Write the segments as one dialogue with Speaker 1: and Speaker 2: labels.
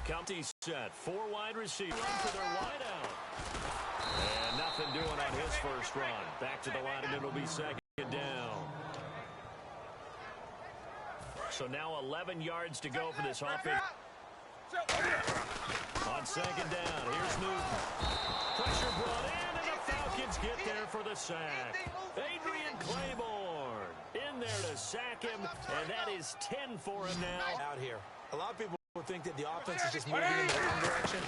Speaker 1: come to set. 4 wide receivers for their wideout. And nothing doing on his first run. Back to the line, and it'll be second down. So now 11 yards to go for this offense. On second down, here's Newton. Pressure brought in, and the Falcons get there for the sack. Adrian Claiborne in there to sack him, and that is 10 for him now.
Speaker 2: Out here. A lot of people would think that the offense is just moving in the wrong direction.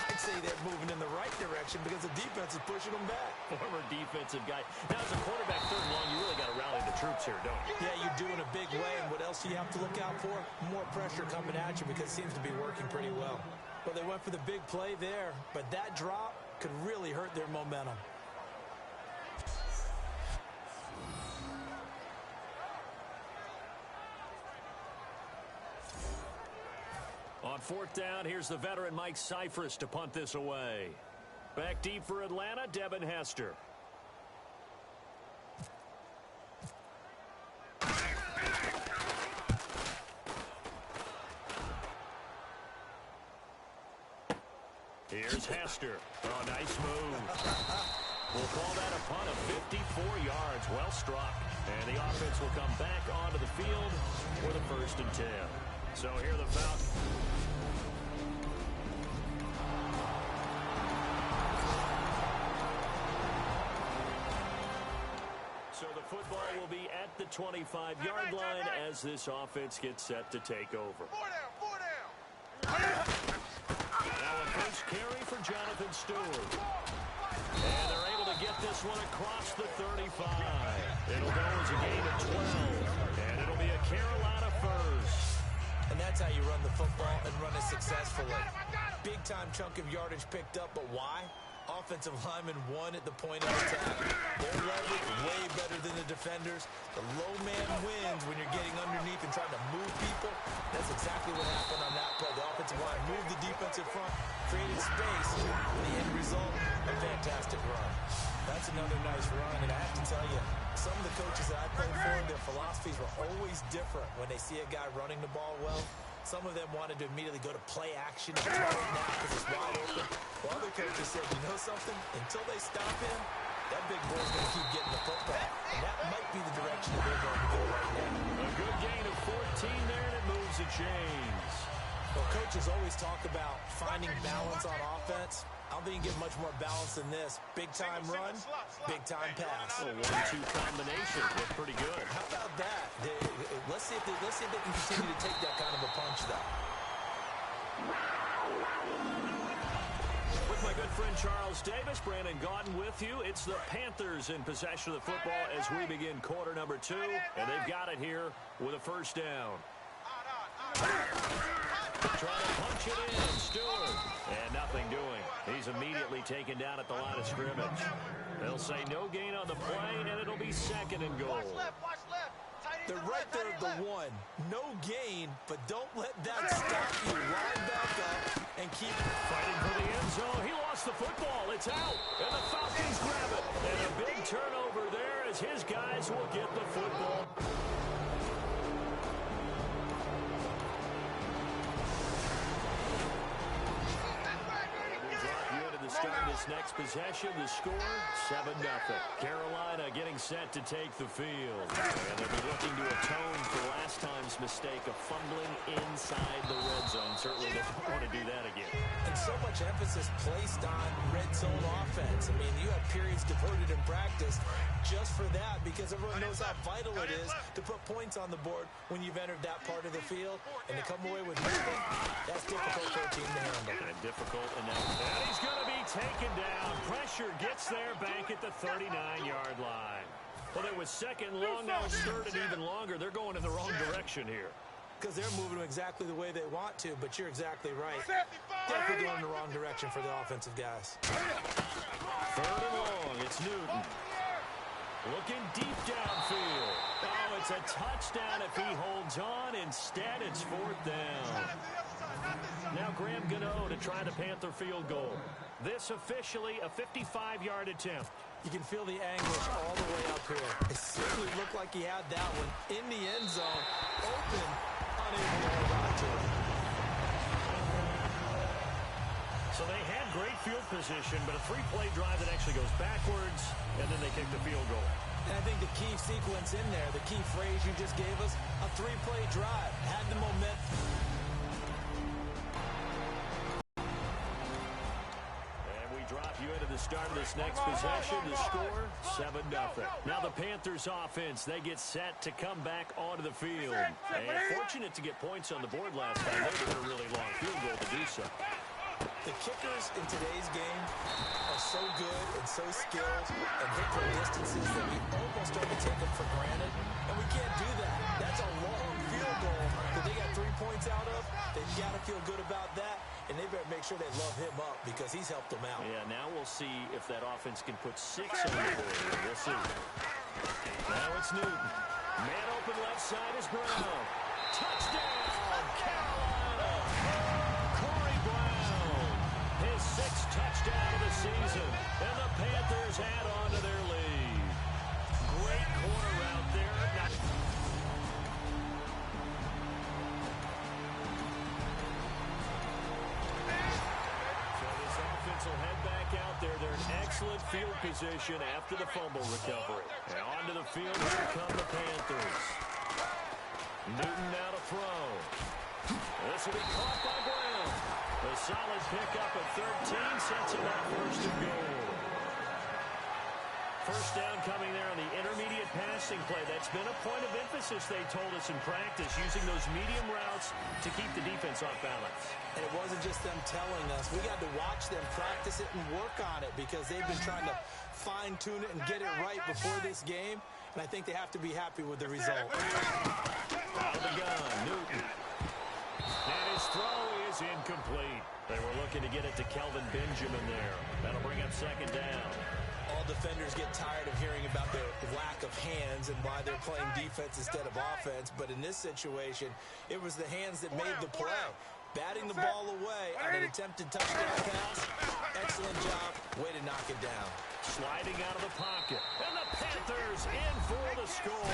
Speaker 2: I'd say they're moving in the right direction because the defense is pushing them back.
Speaker 1: Former defensive guy. Now, as a quarterback, third and long, you really got to rally the troops here, don't you?
Speaker 2: Yeah, you do in a big way. And what else do you have to look out for? More pressure coming at you because it seems to be working pretty well. Well, they went for the big play there, but that drop could really hurt their momentum.
Speaker 1: On fourth down, here's the veteran Mike Cyphers to punt this away. Back deep for Atlanta, Devin Hester. Here's Hester. Oh, nice move. We'll call that a punt of 54 yards. Well struck. And the offense will come back onto the field for the 1st and 10. So here the Falcons. So the football will be at the 25-yard line as this offense gets set to take over.
Speaker 3: 4 down.
Speaker 1: Now a first carry for Jonathan Stewart. And they're able to get this one across the 35. It'll go as a gain of 12. And it'll be a Carolina first.
Speaker 2: And that's how you run the football and run it successfully. Big-time chunk of yardage picked up, but why? Offensive lineman won at the point of attack. Their leverage way better than the defenders. The low man wins when you're getting underneath and trying to move people. That's exactly what happened on that play. The offensive line moved the defensive front, created space. The end result, a fantastic run. That's another nice run, and I have to tell you, some of the coaches that I played for, their philosophies were always different when they see a guy running the ball well. Some of them wanted to immediately go to play action right now because it's wide open. While other coaches said, you know something? Until they stop him, that big boy's going to keep getting the football. And that might be the direction that they're going to go right now.
Speaker 1: A good gain of 14 there, and it moves the chains.
Speaker 2: Well, coaches always talk about finding balance on offense. I don't think you get much more balance than this. Big-time run, big-time pass.
Speaker 1: A 1-2 combination. Looked pretty good.
Speaker 2: How about that? Let's see if they can continue to take that kind of a punch, though.
Speaker 1: With my good friend Charles Davis, Brandon Gaudin with you. It's the Panthers in possession of the football as we begin quarter number 2. And they've got it here with a first down. Trying to punch it in, Stewart. And nothing doing. He's immediately taken down at the line of scrimmage. They'll say no gain on the play, and it'll be 2nd and goal.
Speaker 3: Watch left.
Speaker 2: They're right there at the 1. No gain, but don't let that stop you. Line back up and keep
Speaker 1: fighting for the end zone. He lost the football. It's out. And the Falcons grab it. And a big turnover there as his guys will get the football. Start this next possession, the score, 7-0. Carolina getting set to take the field. And they'll be looking to atone for last time's mistake of fumbling inside the red zone. Certainly they don't want to do that again.
Speaker 2: And so much emphasis placed on red zone offense. I mean, you have periods devoted in practice just for that because everyone knows how vital it is to put points on the board when you've entered that part of the field. And to come away with nothing, that's difficult for a team to handle.
Speaker 1: And difficult enough. And he's going to be taken down. Pressure gets there back at the 39-yard line. Well, it was 2nd long, now it's 3rd and even longer. They're going in the wrong direction here.
Speaker 2: Because they're moving exactly the way they want to, but you're exactly right. Definitely going in the wrong direction for the offensive guys.
Speaker 1: 3rd and long, it's Newton. Looking deep downfield. Oh, it's a touchdown if he holds on. Instead, it's 4th down. Now Graham Gano to try the Panther field goal. This officially a 55-yard attempt.
Speaker 2: You can feel the anguish all the way up here. It certainly looked like he had that one in the end zone, open, unable to hold on to it.
Speaker 1: So they had great field position, but a three-play drive that actually goes backwards, and then they kick the field goal.
Speaker 2: And I think the key sequence in there, the key phrase you just gave us, a three-play drive, had the momentum.
Speaker 1: And we drop you into the start of this next possession. The score, 7-0. Now the Panthers offense, they get set to come back onto the field. And fortunate to get points on the board last time. They hit a really long field goal to do so.
Speaker 2: The kickers in today's game are so good and so skilled and hit from distances that we almost start to take them for granted. And we can't do that. That's a long field goal that they got 3 points out of. They've got to feel good about that. And they better make sure they love him up because he's helped them out.
Speaker 1: Yeah, now we'll see if that offense can put 6 on the board. We'll see. Now it's Newton. Man open left side is Brown. Touchdown, Carolina. Corey Brown. His 6th touchdown of the season. And the Panthers add on to their lead. Great corner out there. Will head back out there. They're in excellent field position after the fumble recovery. And onto the field, here come the Panthers. Newton now to throw. This will be caught by Brown. A solid pickup at 13 sets him up first and goal. First down coming there on the intermediate passing play. That's been a point of emphasis, they told us in practice, using those medium routes to keep the defense off balance.
Speaker 2: And it wasn't just them telling us. We got to watch them practice it and work on it because they've been trying to fine-tune it and get it right before this game. And I think they have to be happy with the result.
Speaker 1: Out of the gun, Newton. And his throw is incomplete. They were looking to get it to Kelvin Benjamin there. That'll bring up second down.
Speaker 2: All defenders get tired of hearing about their lack of hands and why they're playing defense instead of offense. But in this situation, it was the hands that made the play. Batting the ball away on an attempted touchdown pass. Excellent job. Way to knock it down.
Speaker 1: Sliding out of the pocket. And the Panthers in for the score.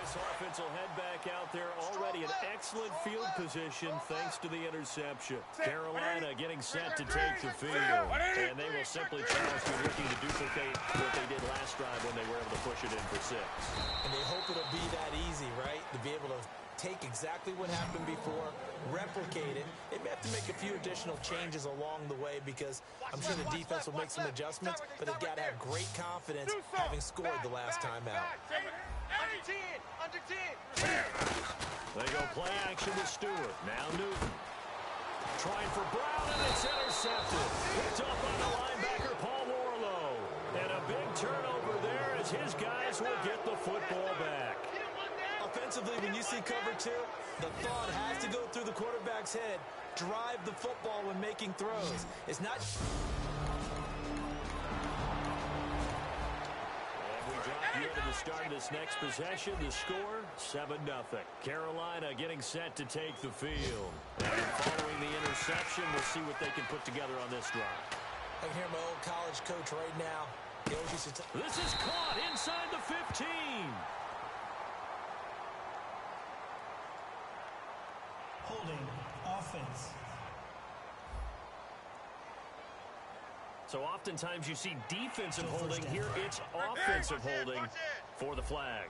Speaker 1: Offense will head back out there already in excellent field position thanks to the interception. Carolina getting set to take the field. And they will simply challenge you looking to duplicate what they did last drive when they were able to push it in for 6.
Speaker 2: And they hope it'll be that easy, right? To be able to take exactly what happened before, replicate it. They may have to make a few additional changes along the way because I'm sure the defense will make some adjustments, but they've got to have great confidence having scored the last time out.
Speaker 3: Under 10, under 10.
Speaker 1: They go play action with Stewart. Now Newton. Trying for Brown, and it's intercepted. Picked up on the linebacker, Paul Warlow. And a big turnover there as his guys will get the football back.
Speaker 2: Offensively, when you see cover 2, the thought has to go through the quarterback's head. Drive the football when making throws. It's not...
Speaker 1: Here to the start of this next possession, the score, 7-0. Carolina getting set to take the field. And following the interception, we'll see what they can put together on this drive.
Speaker 2: I can hear my old college coach right now.
Speaker 1: This is caught inside the 15.
Speaker 4: Holding offense.
Speaker 1: So oftentimes you see defensive holding. Here it's offensive holding for the flag.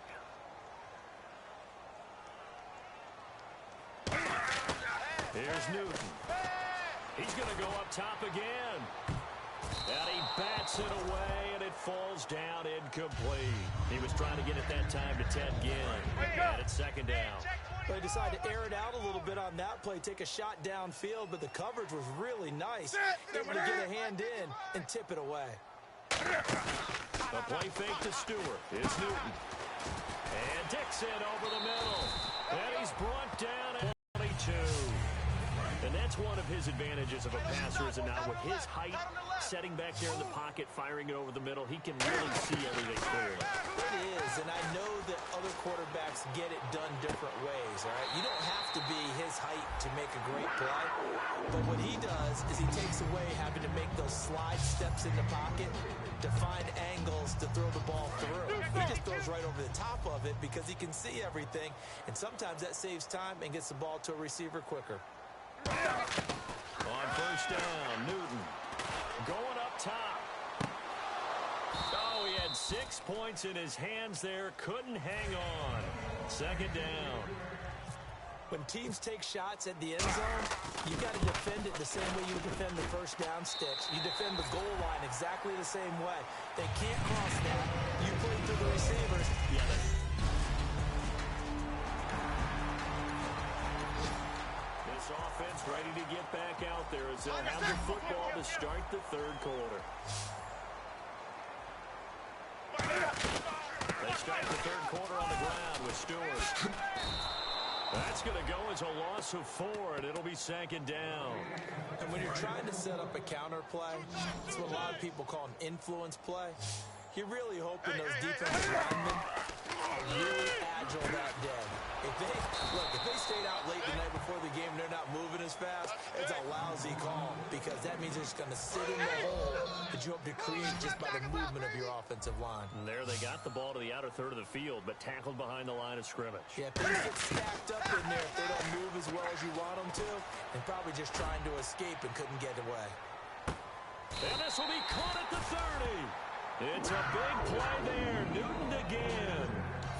Speaker 1: Here's Newton. He's going to go up top again. And he bats it away, and it down, incomplete. He was trying to get it that time to Ted Ginn. And it's second down.
Speaker 2: They decided to air it out a little bit on that play, take a shot downfield, but the coverage was really nice. Able to get a hand in and tip it away.
Speaker 1: A play fake to Stewart. It's Newton. And Dixon over the middle. And he's brought down at 22. And that's one of his advantages of a passer, is now with his height, setting back there in the pocket, firing it over the middle, he can really see everything clearly.
Speaker 2: It is, and I know that other quarterbacks get it done different ways, all right? You don't have to be his height to make a great play, but what he does is he takes away having to make those slide steps in the pocket to find angles to throw the ball through. He just throws right over the top of it because he can see everything, and sometimes that saves time and gets the ball to a receiver quicker.
Speaker 1: On first down, Newton going up top. Oh, he had 6 points in his hands there. Couldn't hang on. Second down.
Speaker 2: When teams take shots at the end zone, you got to defend it the same way you would defend the first down sticks. You defend the goal line exactly the same way. They can't cross that. You play through the receivers.
Speaker 1: Yeah, this offense ready to get back out there as they'll have the football to start the third quarter. They start the third quarter on the ground with Stewart. That's going to go as a loss of 4, and it'll be second down.
Speaker 2: And when you're trying to set up a counter play, it's what a lot of people call an influence play. You're really hoping those defensive linemen are really agile that day. If they stayed out late the night before the game and they're not moving as fast, it's a lousy call because that means they're just going to sit in the hole that you hope to create just by the movement of your offensive line.
Speaker 1: And there they got the ball to the outer third of the field, but tackled behind the line of scrimmage.
Speaker 2: Yeah, things get stacked up in there if they don't move as well as you want them to, and probably just trying to escape and couldn't get away.
Speaker 1: And this will be caught at the 30. It's a big play there. Newton again.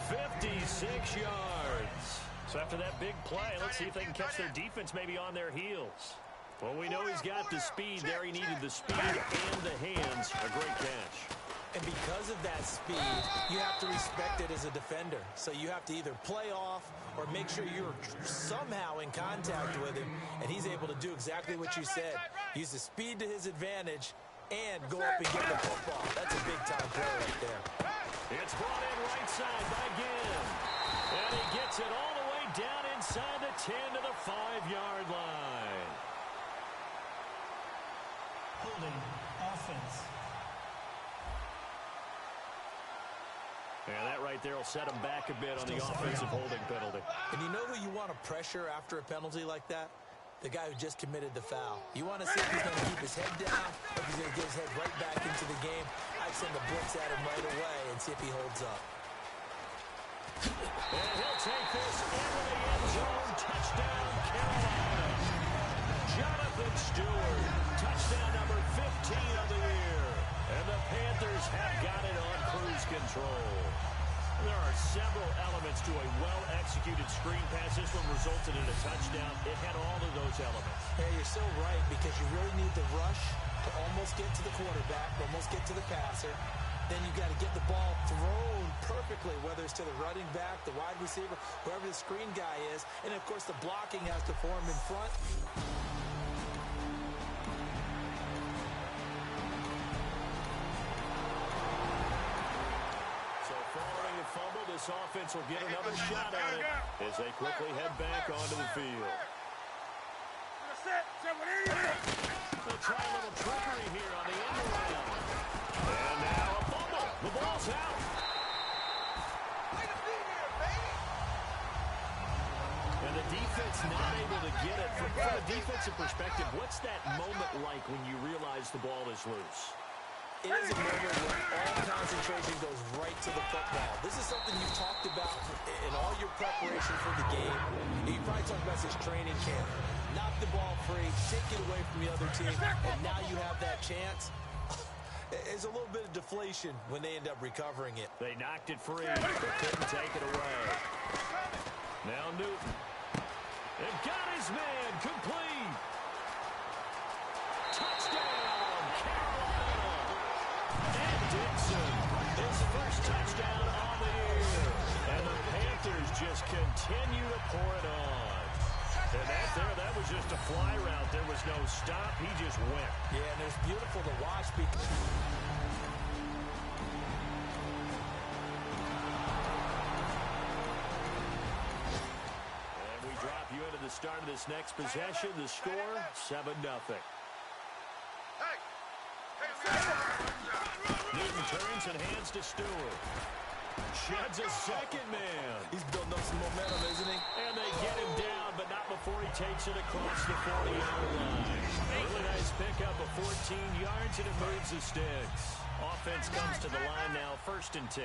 Speaker 1: 56 yards. So after that big play, let's see if they can catch their defense maybe on their heels. Well, we know he's got the speed there. He needed the speed and the hands. A great catch.
Speaker 2: And because of that speed, you have to respect it as a defender. So you have to either play off or make sure you're somehow in contact with him, and he's able to do exactly what you said. Use the speed to his advantage and go up and get the football. That's a big-time play right there.
Speaker 1: It's brought in right side by Ginn. And he gets it all the way down inside the 10 to the 5-yard line.
Speaker 4: Holding offense.
Speaker 1: And that right there will set him back a bit on the offensive holding penalty.
Speaker 2: And you know who you want to pressure after a penalty like that? The guy who just committed the foul. You want to see if he's going to keep his head down or if he's going to get his head right back into the game. I'd send the blitz at him right away and see if he holds up.
Speaker 1: And he'll take this into the end zone. Touchdown, Carolina. Jonathan Stewart. Touchdown number 15 of the year. And the Panthers have got it on cruise control. There are several elements to a well-executed screen pass. This one resulted in a touchdown. It had all of those elements.
Speaker 2: Yeah, you're so right because you really need the rush to almost get to the quarterback, almost get to the passer. Then you got to get the ball thrown perfectly, whether it's to the running back, the wide receiver, whoever the screen guy is. And, of course, the blocking has to form in front.
Speaker 1: This offense will get another shot at it as they quickly head back onto the field. They'll try a little trickery here on the end around. And now a fumble. The ball's out. And the defense not able to get it. From a defensive perspective, what's that moment like when you realize the ball is loose?
Speaker 2: It is a moment where all concentration goes right to the football. This is something you've talked about in all your preparation for the game. You probably talked about this training camp. Knock the ball free, take it away from the other team, and now you have that chance. It's a little bit of deflation when they end up recovering it.
Speaker 1: They knocked it free, but couldn't take it away. Now Newton. They've got his man complete. Touchdown, Carolina. And Dixon just continue to pour it on. And that was just a fly route. There was no stop. He just went.
Speaker 2: Yeah, and it's beautiful to watch because...
Speaker 1: And we drop you into the start of this next possession. The score, 7-0. Newton turns and hands to Stewart. Sheds a second man.
Speaker 2: He's building up some momentum, isn't he?
Speaker 1: And they get him down, but not before he takes it across the 40-yard line. Really nice pickup of 14 yards, and it moves the sticks. Offense comes to the line now, 1st and 10.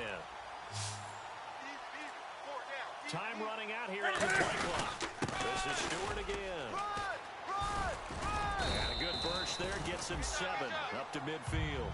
Speaker 1: Time running out here in the play clock. This is Stewart again. And a good burst there gets him 7 up to midfield.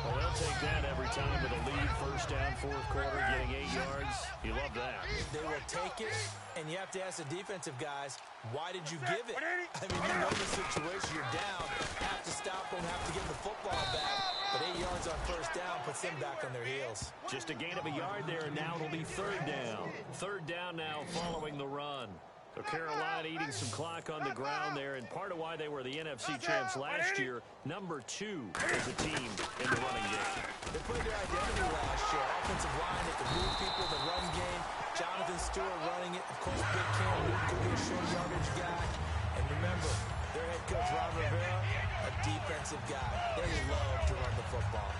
Speaker 1: Well, they'll take that every time with a lead. 1st down, 4th quarter, getting 8 yards. You love that.
Speaker 2: They will take it, and you have to ask the defensive guys, why did you give it? I mean, you know the situation. You're down. Have to stop them, have to get the football back. But 8 yards on 1st down puts them back on their heels.
Speaker 1: Just a gain of a yard there, and now it'll be 3rd down. 3rd down now following the run. So Carolina eating some clock on the ground there, and part of why they were the NFC champs last year, number 2 as a team in the running game.
Speaker 2: They played their identity last year. Offensive line, they could move people, the run game. Jonathan Stewart running it. Of course, Big Cam Newton could be a short yardage guy. And remember, their head coach, Ron Rivera, a defensive guy. They love to run the football.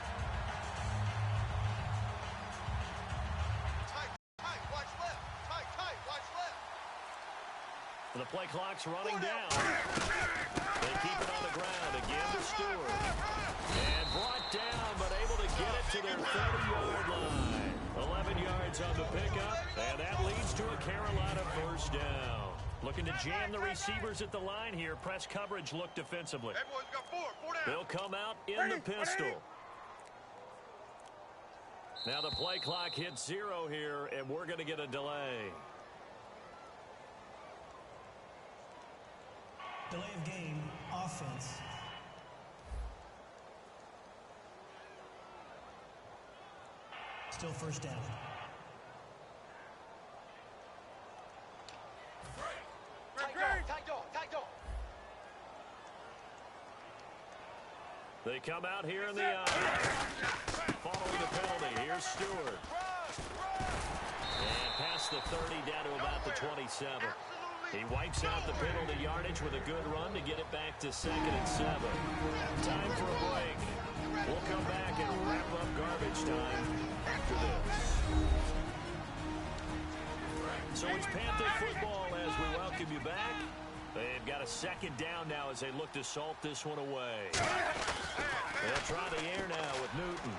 Speaker 1: The play clock's running down. They keep it on the ground. Again to Stewart. And brought down, but able to get it to their 30-yard line. 11 yards on the pickup, and that leads to a Carolina 1st down. Looking to jam the receivers at the line here. Press coverage look defensively. They'll come out in the pistol. Now the play clock hits 0 here, and we're going to get a delay.
Speaker 4: Delay of game, offense. Still 1st down.
Speaker 1: They come out here in the eye. Following the penalty, here's Stewart. And past the 30 down to about the 27. He wipes out the penalty yardage with a good run to get it back to 2nd and 7. Time for a break. We'll come back and wrap up garbage time after this. So it's Panther football as we welcome you back. They've got a 2nd down now as they look to salt this one away. They'll try the air now with Newton.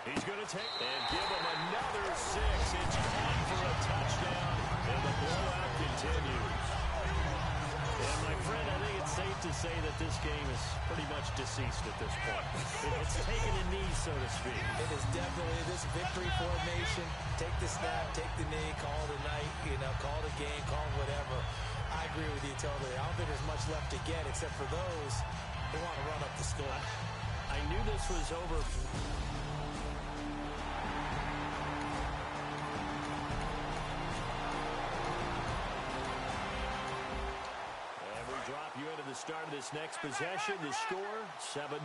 Speaker 1: He's going to take and give him another 6. It's caught for a touchdown, and the blowout continues. And my friend, I think it's safe to say that this game is pretty much deceased at this point. It's taken a knee, so to speak.
Speaker 2: It is definitely this victory formation. Take the snap, take the knee, call it a night, call it a game, call it whatever. I agree with you totally. I don't think there's much left to get except for those who want to run up the score.
Speaker 1: I knew this was over. Drop you into the start of this next possession. The score, 7-0.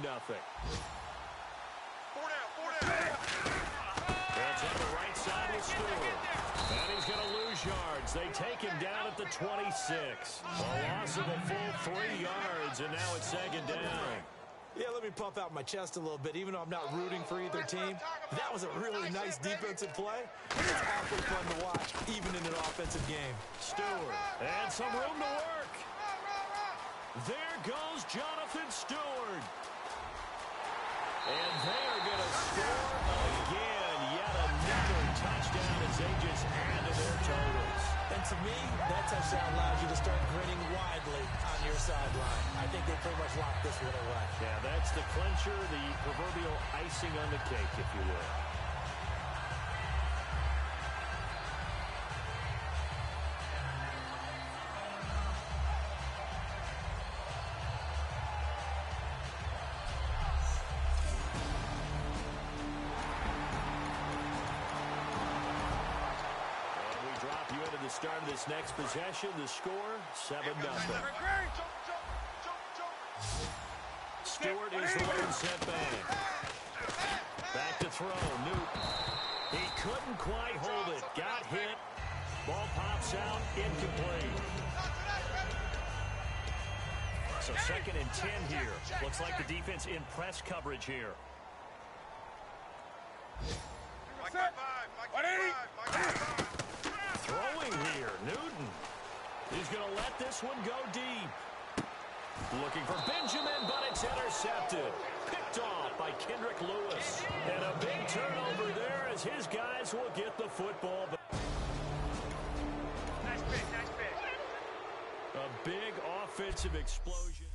Speaker 1: That's on the right side with Stewart. And he's going to lose yards. They take him down at the 26. A loss of a full 3 yards, and now it's 2nd down.
Speaker 2: Yeah, let me puff out my chest a little bit. Even though I'm not rooting for either team, that was a really nice defensive play. It's awfully fun to watch, even in an offensive game.
Speaker 1: Stewart, and some room to work. There goes Jonathan Stewart. And they are going to score again. Yet another touchdown as they just add to their totals.
Speaker 2: And to me, that touchdown allows you to start grinning widely on your sideline. I think they pretty much locked this one away.
Speaker 1: Yeah, that's the clincher, the proverbial icing on the cake, if you will. the start of this next possession. The score, 7-0. Stewart is the lone setback. Back to throw. Newton. He couldn't quite hold it. Got hit. Ball pops out. Incomplete. So 2nd and 10 here. Looks like the defense in press coverage here. Throwing here. Newton. He's going to let this one go deep. Looking for Benjamin, but it's intercepted. Picked off by Kendrick Lewis. And a big turnover there as his guys will get the football back.
Speaker 3: Nice pick, nice pick.
Speaker 1: A big offensive explosion.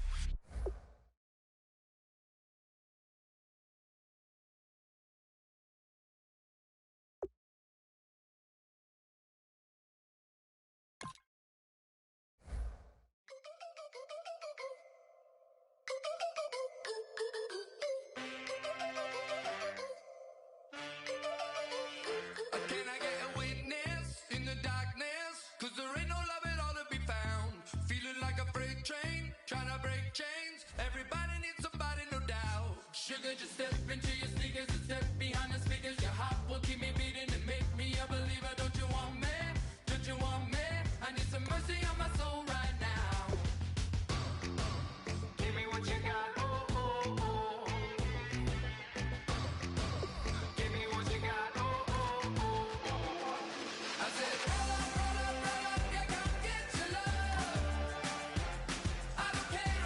Speaker 5: Just step into your sneakers and step behind the speakers. Your heart will keep me beating and make me a believer. Don't you want me? Don't you want me? I need some mercy on my soul right now. Give me what you got. Oh, oh, oh. Give me what you got. Oh, oh, oh, oh. I said, roll up, yeah, come get your love. I don't care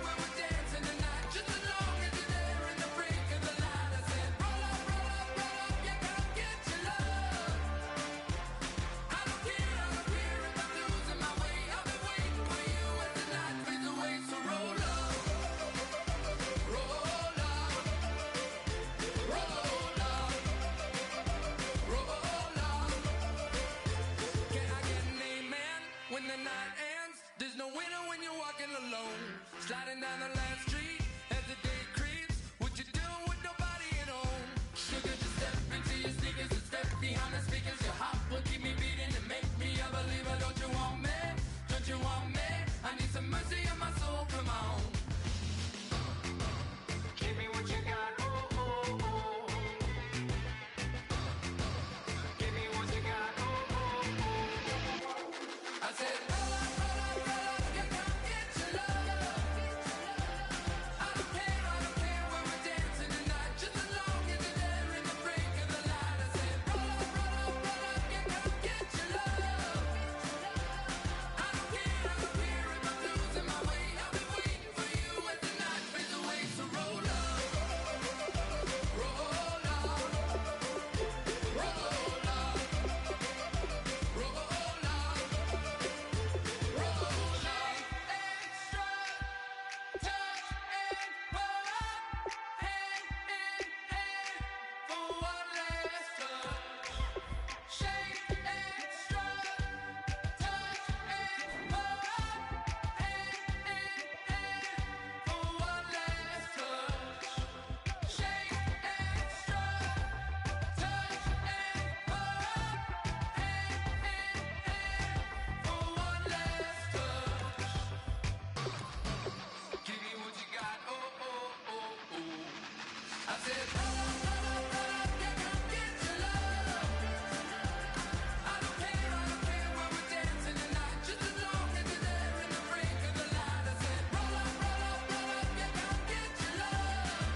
Speaker 5: when we're dancing tonight. Just as long as you're there. Sliding down the last street as the day creeps. What you doing with nobody at home? Sugar, just step into your sneakers and step behind the speakers. Your heart will keep me beating and make me a believer. Don't you want me? Don't you want me? I need some mercy on my soul. Come on. Give me what you got. Oh, oh, oh. Give me what you got. Oh, oh, oh. I said, roll up, yeah, come get your love. I don't care when we're dancing tonight. Just as long as you're there in the break of the light. I said, roll up, yeah, come get your love. I don't care if I'm losing my way. I'll be waiting for you as the night fades away. So roll up, roll up, roll up, roll up, roll up. Extra touch and pull up, hand in hand for one last touch. Shake extra touch and pull up, hand in hand for one last touch. Shake extra touch and pull up, hand in hand for one last touch. Give me what you got, oh, oh, oh, oh. I said, roll up, yeah, come get your love. I don't care when we're dancing tonight. Just as long as you're there in the break of the light. I said, roll up, yeah, come get your love.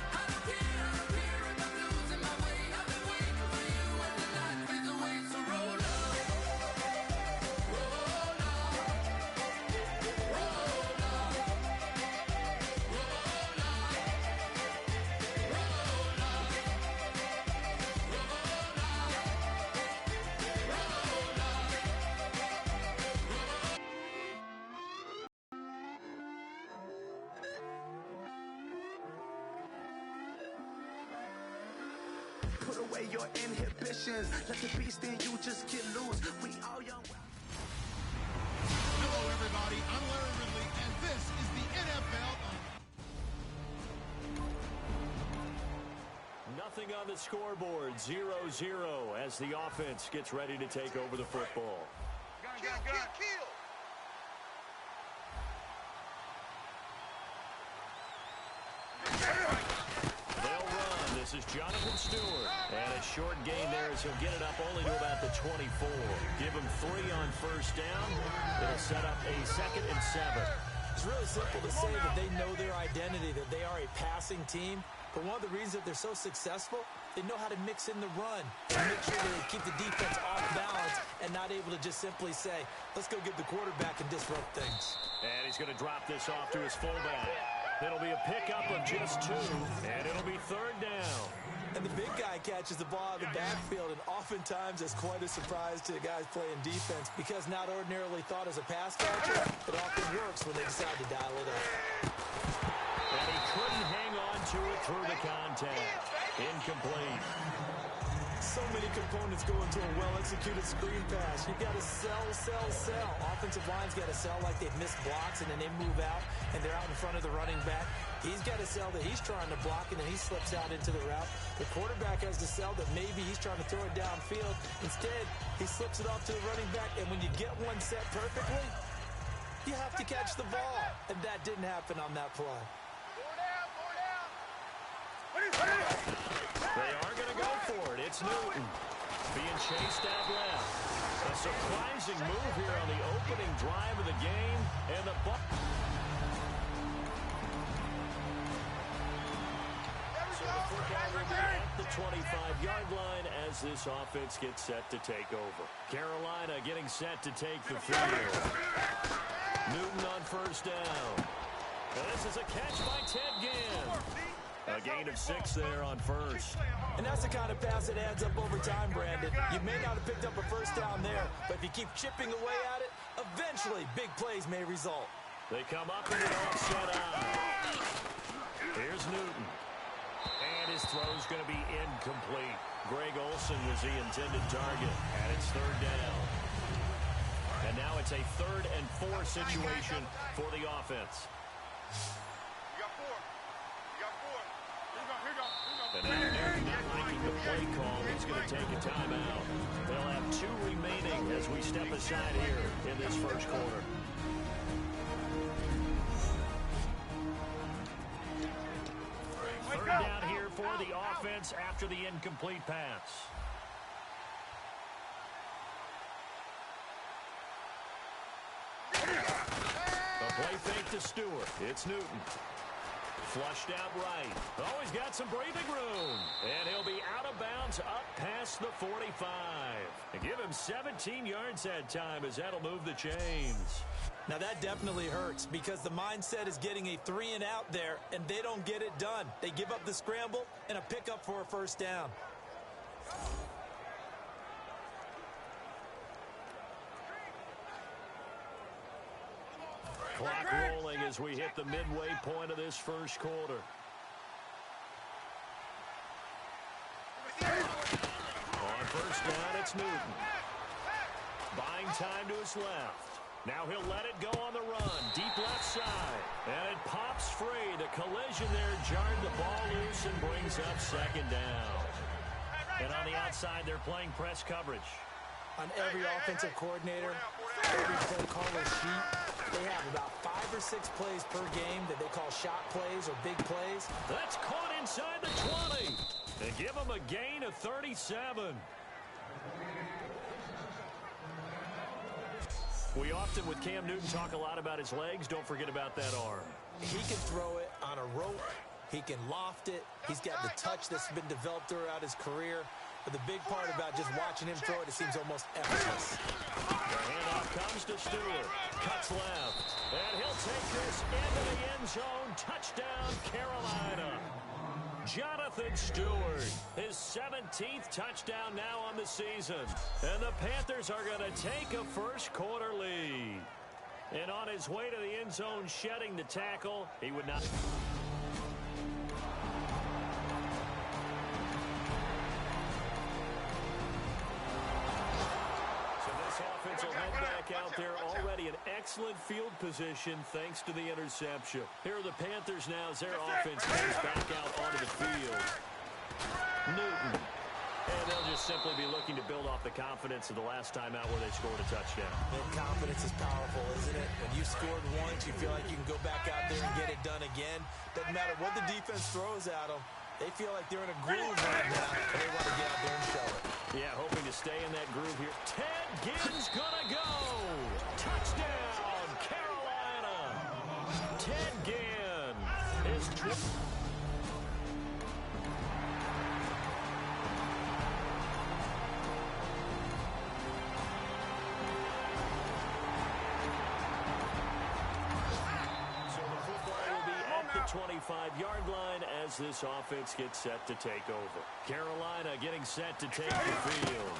Speaker 5: I don't care if I'm losing my way. I've been waiting for you as the night fades away. So roll up, roll up, roll
Speaker 6: Put away your inhibitions. Let the beast in you just get loose. We all young.
Speaker 7: Hello, everybody. I'm Larry Ridley, and this is the NFL.
Speaker 1: Nothing nothing on the scoreboard. 0-0 as the offense gets ready to take over the football.
Speaker 3: Kill.
Speaker 1: They'll run. This is Jonathan Stewart. And a short gain there as he'll get it up only to about the 24. Give him 3 on first down. It'll set up a 2nd and 7.
Speaker 2: It's really simple to say that they know their identity, that they are a passing team. But one of the reasons that they're so successful, they know how to mix in the run and make sure that they keep the defense off balance and not able to just simply say, let's go get the quarterback and disrupt things.
Speaker 1: And he's going to drop this off to his fullback. It'll be a pickup of just 2, and it'll be 3rd down.
Speaker 2: And the big guy catches the ball out of the backfield, and oftentimes it's quite a surprise to the guys playing defense because not ordinarily thought as a pass catcher, it often works when they decide to dial it up.
Speaker 1: And he couldn't hang on to it through the contact. Incomplete.
Speaker 2: So many components go into a well-executed screen pass. You've got to sell. Offensive line's got to sell like they've missed blocks, and then they move out, and they're out in front of the running back. He's got to sell that he's trying to block, and then he slips out into the route. The quarterback has to sell that maybe he's trying to throw it downfield. Instead, he slips it off to the running back, and when you get one set perfectly, you have to catch the ball. And that didn't happen on that play.
Speaker 1: They are going to go for it. It's Newton being chased out left. A surprising move here on the opening drive of the game. And the ball. So the football will be at the 25-yard line as this offense gets set to take over. Carolina getting set to take the field. Newton on first down. And this is a catch by Ted Ginn. A gain of 6 there on first.
Speaker 2: And that's the kind of pass that adds up over time, Brandon. You may not have picked up a first down there, but if you keep chipping away at it, eventually big plays may result.
Speaker 1: They come up in an offset eye. Here's Newton. And his throw's going to be incomplete. Greg Olsen was the intended target, and it's 3rd down. And now it's a 3rd and 4 situation for the offense. And now Newton not liking the play call. He's going to take a timeout. They'll have 2 remaining as we step aside here in this first quarter. Third down here for the offense after the incomplete pass. A play fake to Stewart. It's Newton. Flushed out right. Oh, he's got some breathing room. And he'll be out of bounds up past the 45. And give him 17 yards that time as that'll move the chains.
Speaker 2: Now that definitely hurts because the mindset is getting a 3 and out there, and they don't get it done. They give up the scramble and a pickup for a first down.
Speaker 1: Clock rolling as we hit the midway point of this first quarter. On first down, it's Newton. Buying time to his left. Now he'll let it go on the run. Deep left side. And it pops free. The collision there jarred the ball loose and brings up 2nd down. And on the outside, they're playing press coverage.
Speaker 2: On every offensive coordinator, every play caller sheet, they have about 5 or 6 plays per game that they call shot plays or big plays.
Speaker 1: That's caught inside the 20. They give him a gain of 37. We often, with Cam Newton, talk a lot about his legs. Don't forget about that arm.
Speaker 2: He can throw it on a rope. He can loft it. He's got the touch that's been developed throughout his career. But the big part about just watching him throw it seems almost effortless.
Speaker 1: The handoff comes to Stewart. Cuts left. And he'll take this into the end zone. Touchdown, Carolina. Jonathan Stewart, his 17th touchdown now on the season. And the Panthers are going to take a first quarter lead. And on his way to the end zone, shedding the tackle, he would not... Offense will head back out there, already in excellent field position thanks to the interception. Here are the Panthers now as their offense heads back out onto the field. Newton. And they'll just simply be looking to build off the confidence of the last time out where they scored a touchdown.
Speaker 2: And confidence is powerful, isn't it? When you scored once, you feel like you can go back out there and get it done again. Doesn't matter what the defense throws at them. They feel like they're in a groove right now, and they want to get out there and show it.
Speaker 1: Yeah, hoping to stay in that groove here. Ted Ginn's gonna go. Touchdown, Carolina. Ted Ginn is So the football will be at the 25-yard line as this offense gets set to take over. Carolina getting set to take the field.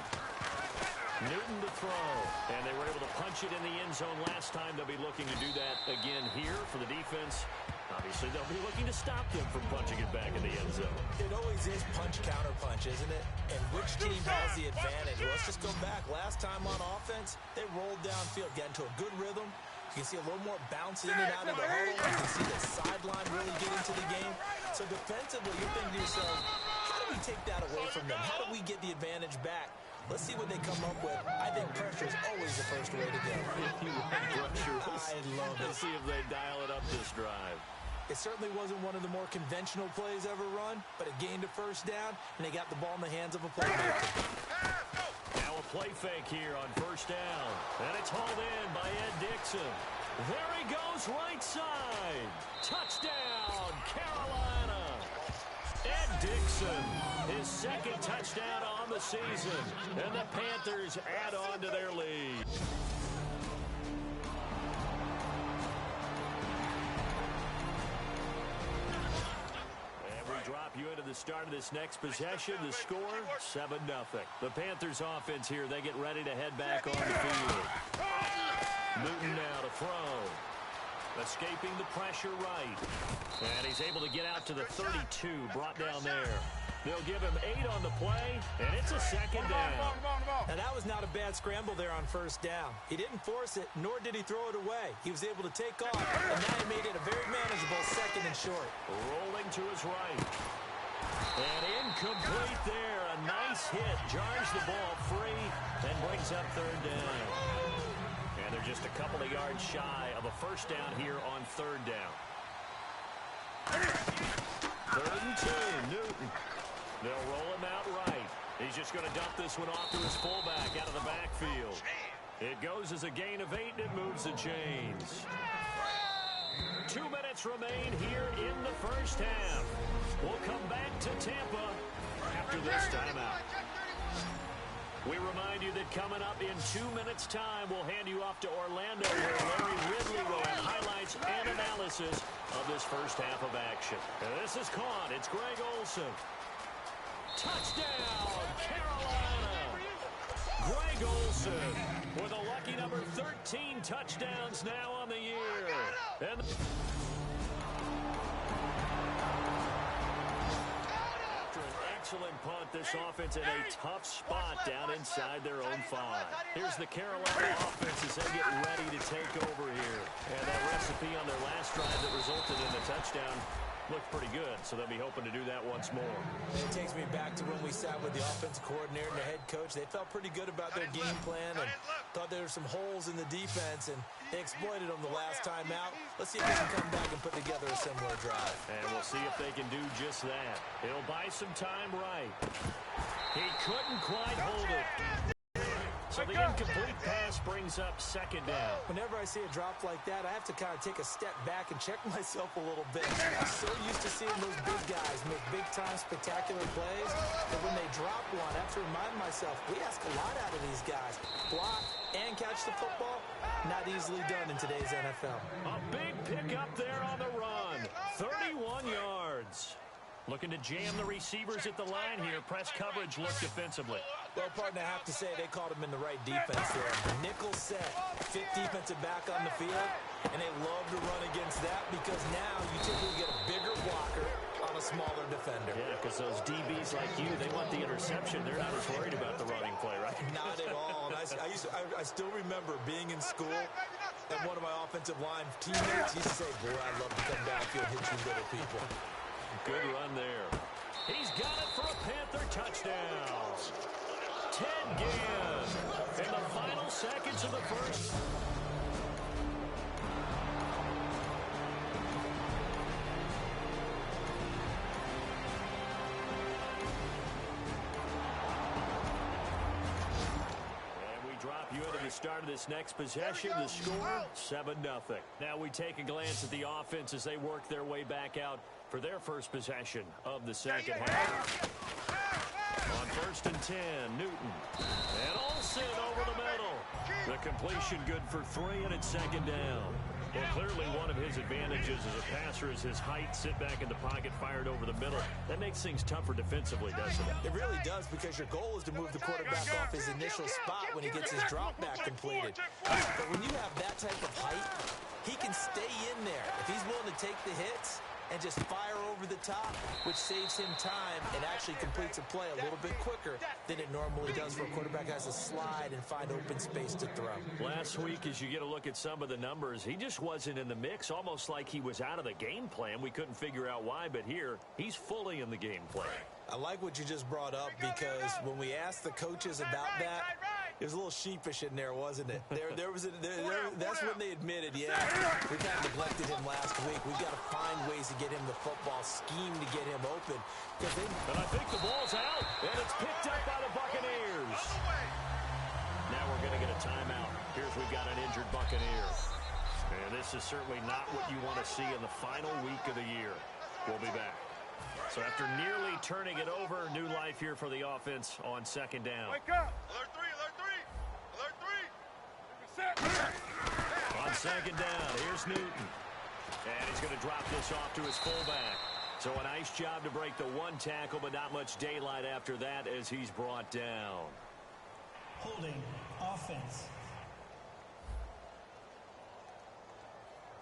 Speaker 1: Newton to throw, and they were able to punch it in the end zone last time. They'll be looking to do that again here for the defense. Obviously, they'll be looking to stop them from punching it back in the end zone.
Speaker 2: It always is punch-counter-punch, isn't it? And which team has the advantage? Well, let's just go back. Last time on offense, they rolled downfield, got into a good rhythm. You can see a little more bounce in and out of the huddle. You can see the sideline really get into the game. So defensively, you're thinking to yourself, how do we take that away from them? How do we get the advantage back? Let's see what they come up with. I think pressure is always the first way to go.
Speaker 1: I love it. Let's see if they dial it up this drive.
Speaker 2: It certainly wasn't one of the more conventional plays ever run, but it gained a first down, and they got the ball in the hands of a playmaker.
Speaker 1: Now a play fake here on first down. And it's hauled in by Ed Dixon. There he goes right side. Touchdown, Carolina. Ed Dixon, his second touchdown on the season. And the Panthers add on to their lead. Drop you into the start of this next possession. The score, 7-0. The Panthers offense here, they get ready to head back on the field. Newton now to throw. Escaping the pressure right. And he's able to get out to the 32, brought down there. They'll give him 8 on the play, and it's a second down.
Speaker 2: And that was not a bad scramble there on first down. He didn't force it, nor did he throw it away. He was able to take off, and now he made it a very manageable second and short.
Speaker 1: Rolling to his right. And incomplete there. A nice hit. Jars the ball free and brings up third down. And they're just a couple of yards shy of a first down here on third down. 3rd and 2, Newton. They'll roll him out right. He's just going to dump this one off to his fullback out of the backfield. It goes as a gain of 8, and it moves the chains. 2 minutes remain here in the first half. We'll come back to Tampa after this timeout. We remind you that coming up in 2 minutes' time, we'll hand you off to Orlando, where Larry Ridley will have highlights and analysis of this first half of action. And this is caught. It's Greg Olsen. Touchdown, Carolina! Greg Olsen with a lucky number 13 touchdowns now on the year. And after an excellent punt, this offense in a tough spot down inside their own 5. Here's the Carolina offense as they get ready to take over here. And that recipe on their last drive that resulted in the touchdown looked pretty good, so they'll be hoping to do that once more.
Speaker 2: It takes me back to when we sat with the offensive coordinator and the head coach. They felt pretty good about their game plan and thought there were some holes in the defense, and they exploited them the last time out. Let's see if they can come back and put together a similar drive.
Speaker 1: And we'll see if they can do just that. He'll buy some time right. He couldn't quite hold it. So the incomplete pass brings up second down.
Speaker 2: Whenever I see a drop like that, I have to kind of take a step back and check myself a little bit. I'm so used to seeing those big guys make big-time spectacular plays that when they drop one, I have to remind myself, we ask a lot out of these guys. Block and catch the football, not easily done in today's NFL.
Speaker 1: A big pickup there on the run. 31 yards. Looking to jam the receivers at the line here. Press coverage look defensively.
Speaker 2: Well, partner, I have to say they called him in the right defense there. Nickel set, fit defensive back on the field, and they love to run against that because now you typically get a bigger blocker on a smaller defender.
Speaker 1: Yeah, because those DBs like you, they want the interception. They're not as worried about the running play, right?
Speaker 2: Not at all. And I still remember being in school, and one of my offensive line teammates used to say, boy, I'd love to come downfield and hit you little people.
Speaker 1: Good run there. He's got it for a Panther touchdown. 10 gain in the final seconds of the first. You into the start of this next possession. The score, 7-0. Now we take a glance at the offense as they work their way back out for their first possession of the second half. On 1st and 10, Newton. And Olsen over the middle. The completion good for 3, and it's 2nd down. Well, clearly one of his advantages as a passer is his height. Sit back in the pocket, fired over the middle. That makes things tougher defensively, doesn't it?
Speaker 2: It really does, because your goal is to move the quarterback off his initial spot when he gets his drop back completed. But when you have that type of height, he can stay in there. If he's willing to take the hits and just fire over the top, which saves him time and actually completes a play a little bit quicker than it normally does for a quarterback who has to slide and find open space to throw.
Speaker 1: Last week, as you get a look at some of the numbers, he just wasn't in the mix, almost like he was out of the game plan. We couldn't figure out why, but here, he's fully in the game plan.
Speaker 2: I like what you just brought up, because when we asked the coaches about that, it was a little sheepish in there, wasn't it? That's when they admitted, yeah, we kind of neglected him last week. We've got to find ways to get him the football, scheme to get him open.
Speaker 1: And I think the ball's out, and it's picked up by the Buccaneers. Now we're going to get a timeout. Here's we've got an injured Buccaneer. And this is certainly not what you want to see in the final week of the year. We'll be back. So after nearly turning it over, new life here for the offense on 2nd down.
Speaker 3: Wake up! Alert 3, alert 3, alert 3.
Speaker 1: On 2nd down, here's Newton. And he's going to drop this off to his fullback. So a nice job to break the one tackle, but not much daylight after that as he's brought down.
Speaker 4: Holding offense.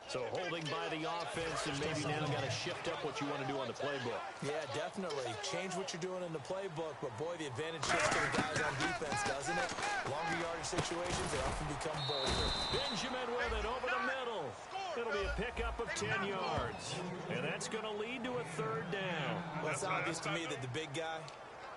Speaker 1: So holding by the offense, and maybe now got to shift up what you want to do on the playbook.
Speaker 2: Yeah, definitely. Change what you're doing in the playbook, but boy, the advantage shifts to the guys on defense, doesn't it? Longer yardage situations, they often become bolder.
Speaker 1: Benjamin with it over the middle. It'll be a pickup of 10 yards. And that's going to lead to a 3rd down.
Speaker 2: Well, it's obvious to me that the big guy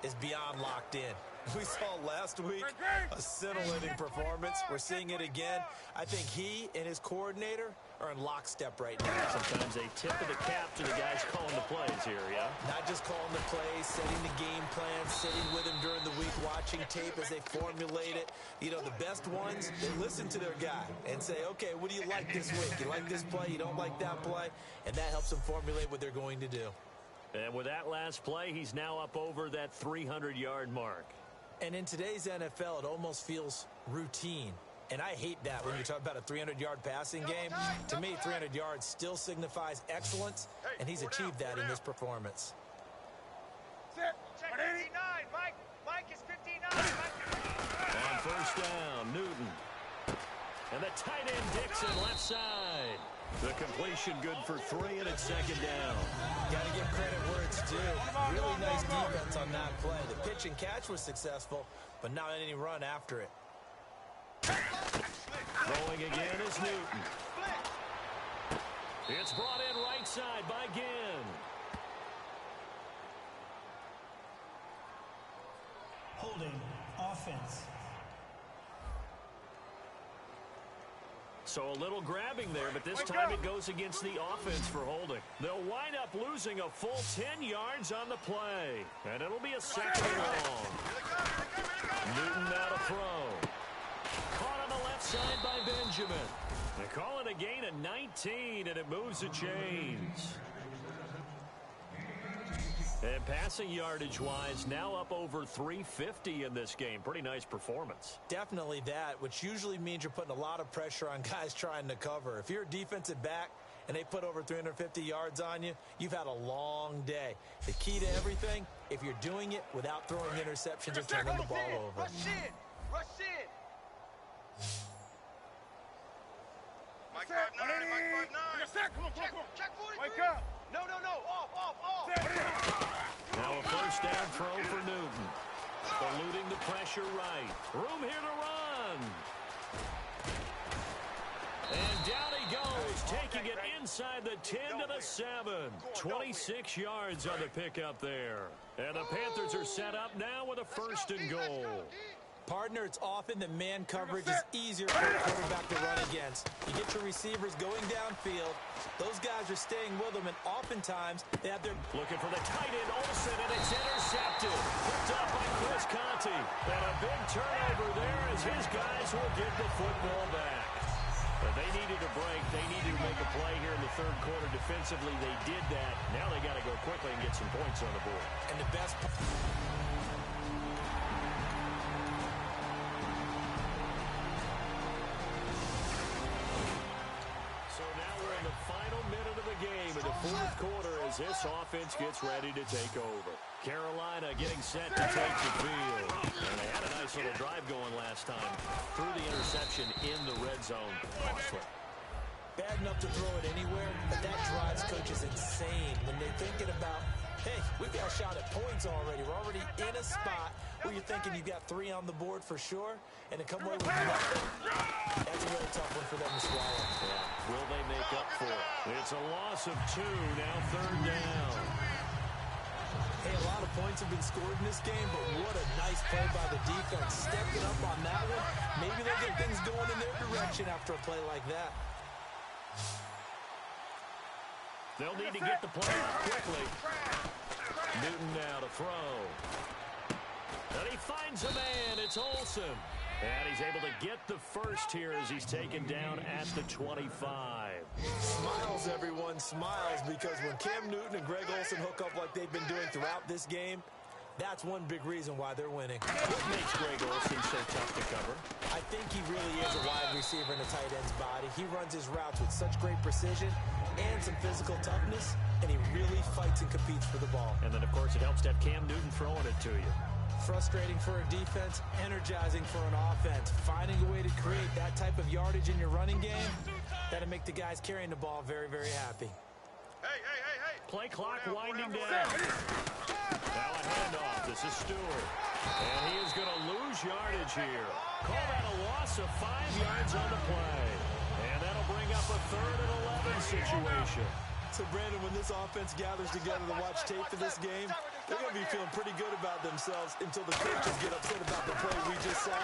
Speaker 2: is beyond locked in. We saw last week a scintillating performance. We're seeing it again. I think he and his coordinator are in lockstep right now.
Speaker 1: Sometimes a tip of the cap to the guys calling the plays here, yeah?
Speaker 2: Not just calling the plays, setting the game plan, sitting with him during the week, watching tape as they formulate it. You know, the best ones, they listen to their guy and say, okay, what do you like this week? You like this play? You don't like that play? And that helps them formulate what they're going to do.
Speaker 1: And with that last play, he's now up over that 300-yard mark.
Speaker 2: And in today's NFL, it almost feels routine. And I hate that when you talk about a 300-yard passing game. To me, 300 yards still signifies excellence, and he's achieved that in this performance.
Speaker 3: Check 59, Mike. Mike is 59.
Speaker 1: On 1st down, Newton. And the tight end Dixon left side. The completion good for 3, and it's 2nd down.
Speaker 2: Got to give credit where it's due. Really nice defense on that play. The pitch and catch was successful, but not any run after it.
Speaker 1: Throwing again is Newton. It's brought in right side by Ginn.
Speaker 4: Holding offense.
Speaker 1: So a little grabbing there, but this time it goes against the offense for holding. They'll wind up losing a full 10 yards on the play. And it'll be a 2nd and long. Newton now to throw. Caught on the left side by Benjamin. They call it a gain of 19, and it moves the chains. And passing yardage-wise, now up over 350 in this game. Pretty nice performance.
Speaker 2: Definitely that, which usually means you're putting a lot of pressure on guys trying to cover. If you're a defensive back and they put over 350 yards on you, you've had a long day. The key to everything, if you're doing it without throwing interceptions or turning the ball over.
Speaker 3: Rush in. Rush in. Mike 5'9", Mike 5'9". Come on, check 43. Wake up. No. Off.
Speaker 1: Now a 1st down throw for Newton. Eluding the pressure right. Room here to run. And down he goes, taking it inside the 10 to the 7. 26 yards on the pickup there. And the Panthers are set up now with a 1st and goal.
Speaker 2: Partner, it's often that man coverage is easier for a quarterback to run against. You get your receivers going downfield. Those guys are staying with them, and oftentimes they have their...
Speaker 1: Looking for the tight end, Olsen, and it's intercepted. Picked up by Chris Conti. And a big turnover there as his guys will get the football back. But they needed a break. They needed to make a play here in the 3rd quarter. Defensively, they did that. Now they got to go quickly and get some points on the board.
Speaker 2: And the best...
Speaker 1: In the 4th quarter as this offense gets ready to take over. Carolina getting set to take the field. And they had a nice little drive going last time. Threw the interception in the red zone. Costly.
Speaker 2: Bad enough to throw it anywhere, but that drives coaches insane when they're thinking about, hey, we've got a shot at points already. We're already in a spot where you're thinking you've got 3 on the board for sure, and to come away with nothing, that's a really tough one for them to swallow.
Speaker 1: Yeah. Will they make up for it? It's a loss of 2, now 3rd down.
Speaker 2: Hey, a lot of points have been scored in this game, but what a nice play by the defense. Stepping up on that one, maybe they'll get things going in their direction after a play like that.
Speaker 1: They'll need to get the play out quickly. Newton now to throw. And he finds a man. It's Olsen. And he's able to get the 1st here as he's taken down at the 25.
Speaker 2: Smiles, everyone, smiles, because when Cam Newton and Greg Olsen hook up like they've been doing throughout this game, that's one big reason why they're winning.
Speaker 1: What makes Greg Olsen so tough to cover?
Speaker 2: I think he really is a wide receiver in a tight end's body. He runs his routes with such great precision and some physical toughness, and he really fights and competes for the ball.
Speaker 1: And then, of course, it helps to have Cam Newton throwing it to you.
Speaker 2: Frustrating for a defense, energizing for an offense. Finding a way to create that type of yardage in your running game, that'll make the guys carrying the ball very, very happy.
Speaker 3: Hey.
Speaker 1: Play clock winding down. Now a handoff. This is Stewart. And he is going to lose yardage here. Call that a loss of 5 yards on the play. And that'll bring up a 3rd and 11 situation.
Speaker 2: So, Brandon, when this offense gathers together to watch tape for this game, they're going to be feeling pretty good about themselves until the coaches get upset about the play we just saw.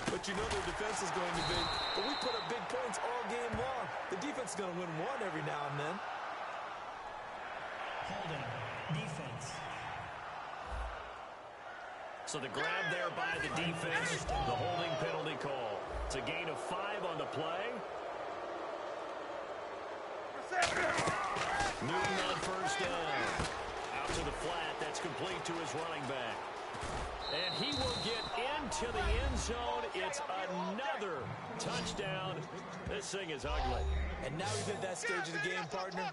Speaker 2: But you know their defense is going to be. But we put up big points all game long. The defense is going to win one every now and then.
Speaker 4: Holding. Defense.
Speaker 1: So the grab there by the defense, the holding penalty call. It's a gain of 5 on the play. Newton on 1st down. Out to the flat. That's complete to his running back. And he will get into the end zone. It's another touchdown. This thing is ugly.
Speaker 2: And now we've hit that stage of the game, partner.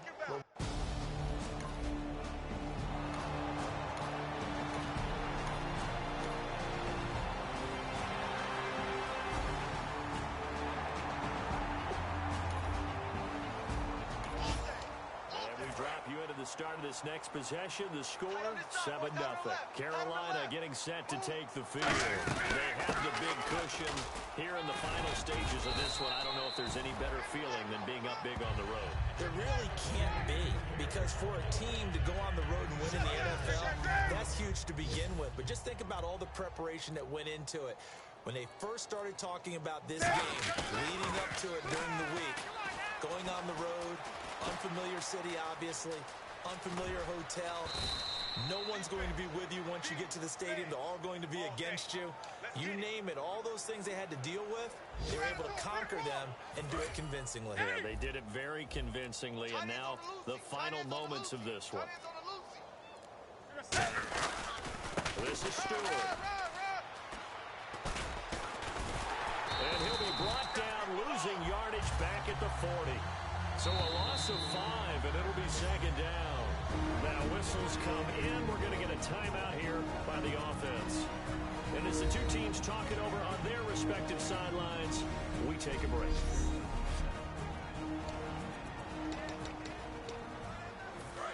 Speaker 1: Start of this next possession, the score 7-0. Carolina getting set to take the field. They have the big cushion here in the final stages of this one. I don't know if there's any better feeling than being up big on the road.
Speaker 2: There really can't be, because for a team to go on the road and win in the NFL, that's huge to begin with. But just think about all the preparation that went into it. When they first started talking about this game, leading up to it during the week, going on the road, unfamiliar city, obviously, unfamiliar hotel. No one's going to be with you once you get to the stadium. They're all going to be against you. You name it, all those things they had to deal with, they were able to conquer them and do it convincingly.
Speaker 1: Yeah, they did it very convincingly, and now the final moments of this one. This is Stewart. And he'll be brought down, losing yardage back at the 40. So a loss of 5, and it'll be 2nd down. Now whistles come in. We're going to get a timeout here by the offense. And as the two teams talk it over on their respective sidelines, we take a break.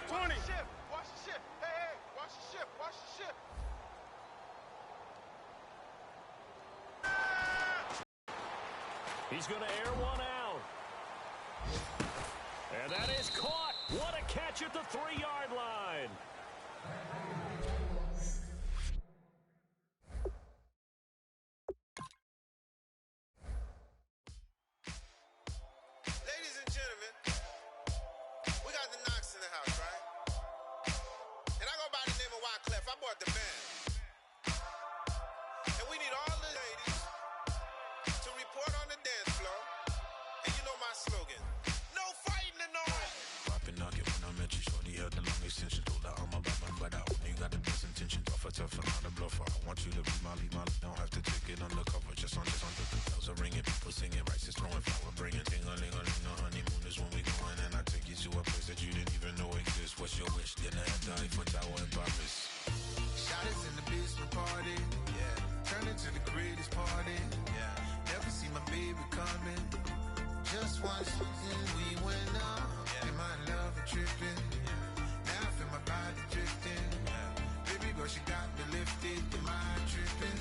Speaker 3: Watch the ship. Watch the ship. Hey, watch the ship. Watch the ship.
Speaker 1: He's going to air one out. And that is caught. What a catch at the 3-yard line.
Speaker 3: Ladies and gentlemen, we got the Knox in the house, right? And I go by the name of Wyclef. I bought the band. And we need all the ladies to report on the dance floor. And you know my slogan. No fighting tonight.
Speaker 8: Popping nugget when I met you, shorty had the long extension. Told her I'm about my butt out. You got the best intention. Tougher, not a bluffer. I want you to be Molly. Don't have to take it undercover. Just on the bells are ringing. People singing, rice is throwing flower, bringing ting-a-ling-a-ling. The honeymoon is when we going, and I take you to a place that you didn't even know exists. What's your wish? Dinner at the Eiffel Tower in Paris.
Speaker 6: Shot is in the basement party. Yeah. Turn into the greatest party. Yeah. Never see my baby coming. Just once and we went up. Yeah. And my love and tripping. Yeah. Now I feel my body drifting. Yeah. Baby girl, she got me lifted. Am I tripping?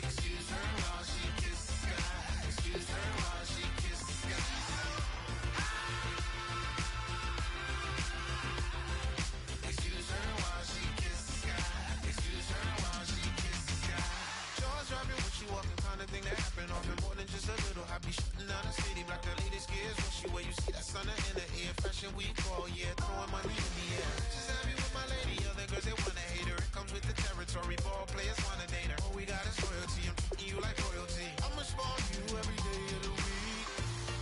Speaker 6: Excuse her while she kisses the sky. Excuse her while she kisses the sky. Excuse her while she kisses the sky. Excuse her while she kisses the sky. Jaws dropping when she walking, kind of thing that happen often. More than just a little. I be shutting down the city, black the latest gears. When she wear, you see that sun in the air. Fashion week, oh yeah, throwing money in the air. Just happy with my lady, other girls they wanna hate her. It comes with the territory, ball players wanna date her. All we got is royalty, I'm treating you like royalty. I'ma spoil you every day of the week.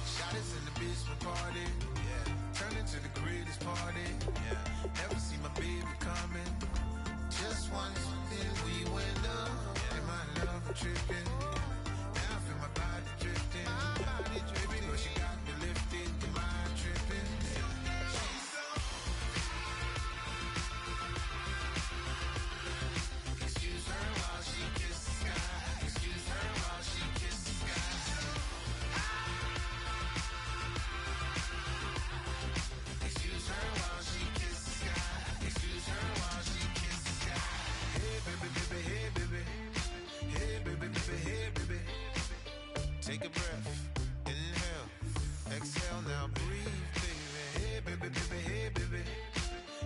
Speaker 6: Shot is in the basement party, yeah. Turn into the greatest party, yeah. Never see my baby coming. Just once, then we went up, yeah. And my love tripping. Now I feel my body drifting. Baby girl, she got me lifted. Am I tripping? Excuse her while she kisses the sky. Excuse her while she kisses the sky. Excuse her while she kisses the sky. Excuse her while she kisses the sky. Hey baby, baby, hey baby. Hey baby, baby, hey baby. Take a breath, inhale, exhale, now breathe, baby. Hey baby, baby, hey baby.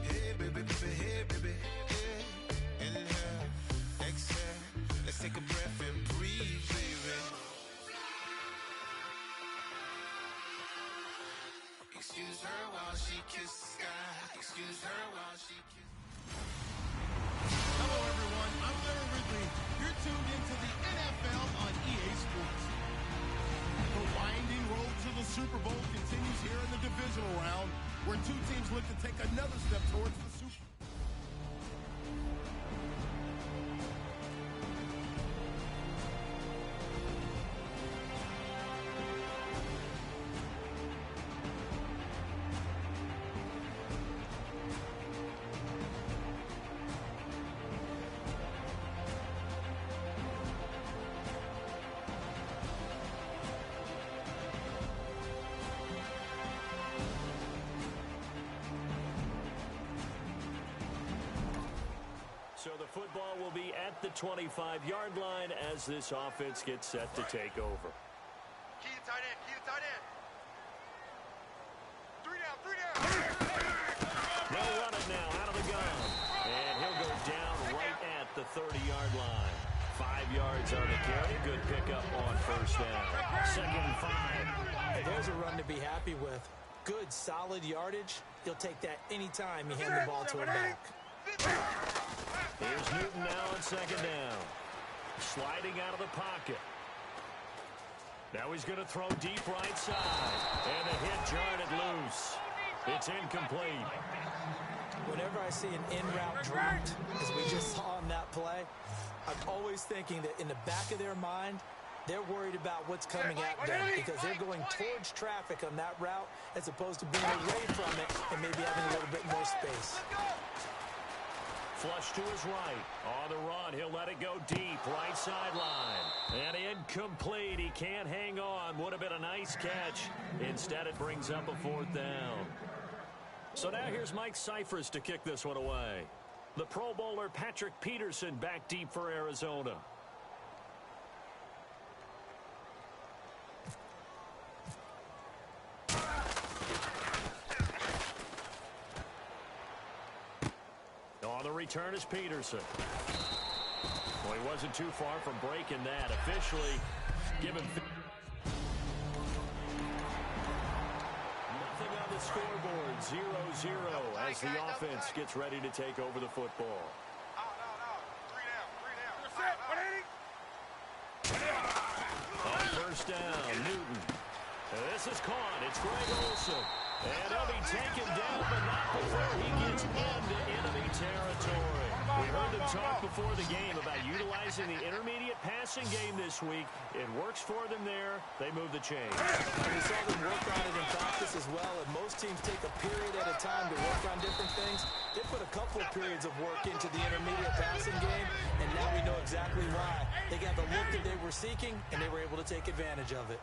Speaker 6: Hey baby, baby, hey baby. Hey. Inhale, exhale, let's take a breath and breathe, baby. Excuse her while she kisses the sky. Excuse her while she kisses.
Speaker 7: Hello, everyone. I'm Larry Ridley. You're tuned into the NFL on EA Sports. The winding road to the Super Bowl continues here in the divisional round, where two teams look to take another step towards the Super Bowl.
Speaker 1: So the football will be at the 25-yard line as this offense gets set to take over.
Speaker 3: Key to tight end, key to tight end. 3 down, 3 down.
Speaker 1: They'll run it now out of the gun. And he'll go down right at the 30-yard line. 5 yards on the carry. Good pickup on first down. 2nd and 5.
Speaker 2: There's a run to be happy with. Good, solid yardage. He'll take that anytime you hand the ball to him back.
Speaker 1: Here's Newton now on 2nd down. Sliding out of the pocket. Now he's going to throw deep right side. And a hit jarred it loose. It's incomplete.
Speaker 2: Whenever I see an in-route dropped, as we just saw on that play, I'm always thinking that in the back of their mind, they're worried about what's coming at them because they're going towards traffic on that route as opposed to being away from it and maybe having a little bit more space.
Speaker 1: Flush to his right. On the run, he'll let it go deep. Right sideline. And incomplete. He can't hang on. Would have been a nice catch. Instead, it brings up a 4th down. So now here's Mike Cyphers to kick this one away. The Pro Bowler Patrick Peterson back deep for Arizona. return is Peterson. Well, he wasn't too far from breaking that. Officially given. Nothing on the scoreboard. 0-0 as the offense gets ready to take over the football. On first down, Newton. This is caught. It's Greg Olsen. And he'll be taken down, but not before he gets into enemy territory. We heard them talk before the game about utilizing the intermediate passing game this week. It works for them there. They move the chains.
Speaker 2: We saw them work on it in practice as well, and most teams take a period at a time to work on different things. They put a couple of periods of work into the intermediate passing game, and now we know exactly why. They got the look that they were seeking, and they were able to take advantage of it.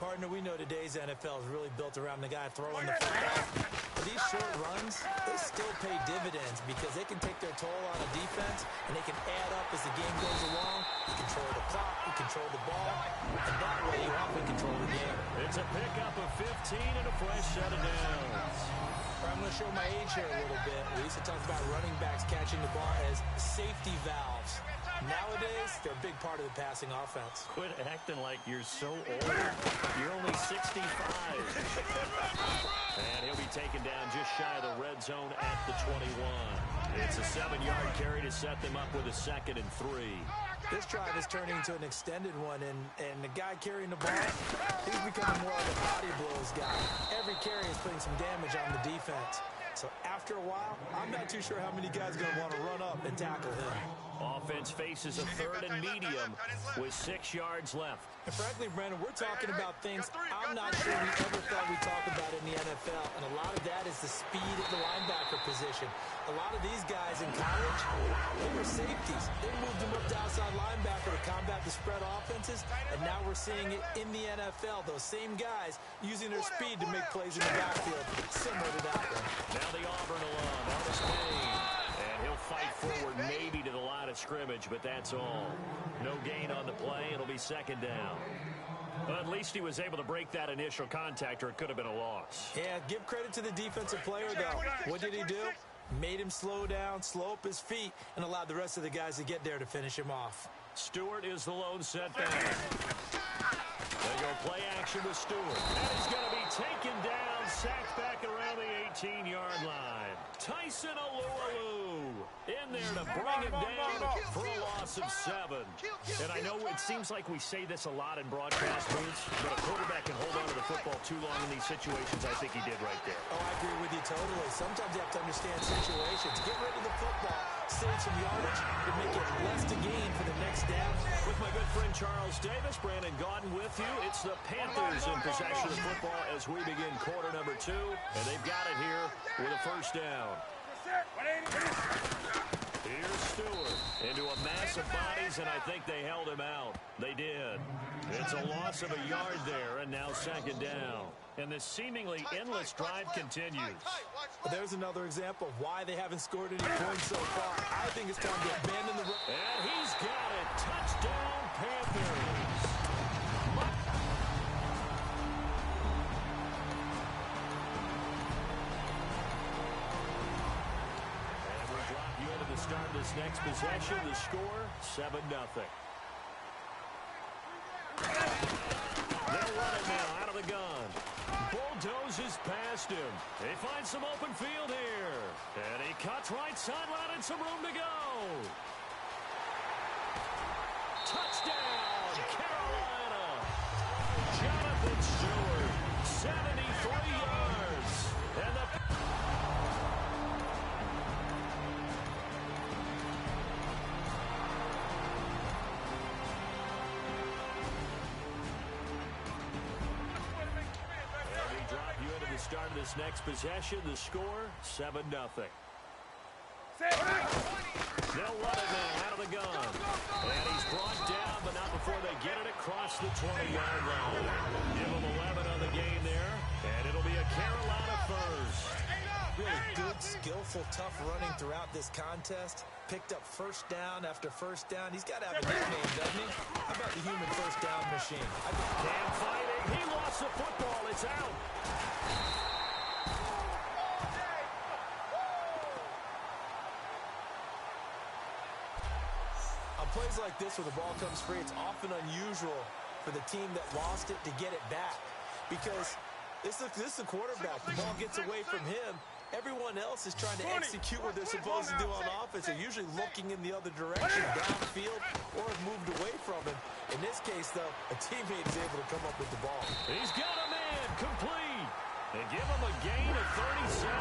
Speaker 2: Partner, we know today's NFL is really built around the guy throwing the football. But these short runs, they still pay dividends because they can take their toll on a defense, and they can add up as the game goes along. You control the clock, you control the ball, and that way you often control the game.
Speaker 1: It's a pickup of 15 and a fresh set of downs.
Speaker 2: I'm going to show my age here a little bit. We used to talk about running backs catching the ball as safety valves. Nowadays, they're a big part of the passing offense.
Speaker 1: Quit acting like you're so old. You're only 65. And he'll be taken down just shy of the red zone at the 21. It's a 7-yard carry to set them up with a 2nd and 3.
Speaker 2: This drive is turning into an extended one, and the guy carrying the ball, he's becoming more of a body blows guy. Every carry is putting some damage on the defense. So after a while, I'm not too sure how many guys are going to want to run up and tackle him.
Speaker 1: Offense faces a 3rd and medium with 6 yards left.
Speaker 2: And frankly, Brandon, we're talking about things I'm not sure we ever thought we'd talk about in the NFL, and a lot of that is the speed at the linebacker position. A lot of these guys in college, they were safeties. They moved them up to outside linebacker to combat the spread offenses, and now we're seeing it in the NFL. Those same guys using their speed to make plays in the backfield, similar to that one.
Speaker 1: Now the Auburn alum, Artis Payne. And he'll fight forward maybe to the line of scrimmage, but that's all. No gain on the play. It'll be 2nd down. But at least he was able to break that initial contact, or it could have been a loss.
Speaker 2: Yeah, give credit to the defensive player, though. What did he do? Made him slow down, slow up his feet, and allowed the rest of the guys to get there to finish him off.
Speaker 1: Stewart is the lone setback. They go play action with Stewart. And he's going to be taken down, sacked back around the 18-yard line. Tyson Alualu in there to bring him down for a loss of 7. And I know it seems like we say this a lot in broadcast booths, but a quarterback can hold on to the football too long in these situations. I think he did right there.
Speaker 2: Oh, I agree with you totally. Sometimes you have to understand situations. Get rid of the football, save some yardage, and make it less to gain for the next down.
Speaker 1: With my good friend Charles Davis, Brandon Gaudin with you. It's the Panthers in possession of football as we begin quarter number 2, and they've got it here with a 1st down. Here's Stewart into a mass of bodies, and I think they held him out. They did. It's a loss of a yard there, and now 2nd down. And this seemingly endless drive continues.
Speaker 2: There's another example of why they haven't scored any points so far. I think it's time to abandon the run.
Speaker 1: And he's got it. Touchdown, Panthers. Start this next possession. The score, 7-0. They'll run it now out of the gun. Bulldozes past him. They find some open field here. And he cuts right sideline and some room to go. Touchdown, Carolina. Jonathan Stewart, 73 yards. And the start of this next possession, the score, 7-0. They'll run it now out of the gun. And he's brought down, but not before they get it across the 20-yard line. Give him 11 on the game there, and it'll be a Carolina first.
Speaker 2: Really good, skillful, tough running throughout this contest. Picked up 1st down after 1st down. He's got to have a nickname, doesn't he? How about the human 1st down machine?
Speaker 1: Cam fighting. He lost the football. It's out.
Speaker 2: plays like this where the ball comes free, it's often unusual for the team that lost it to get it back. Because this is a quarterback. The ball gets away from him. Everyone else is trying to execute what they're supposed to do on offense. They're usually looking in the other direction, downfield, or have moved away from him. In this case, though, a teammate is able to come up with the ball.
Speaker 1: He's got a man complete. They give him a gain of 37.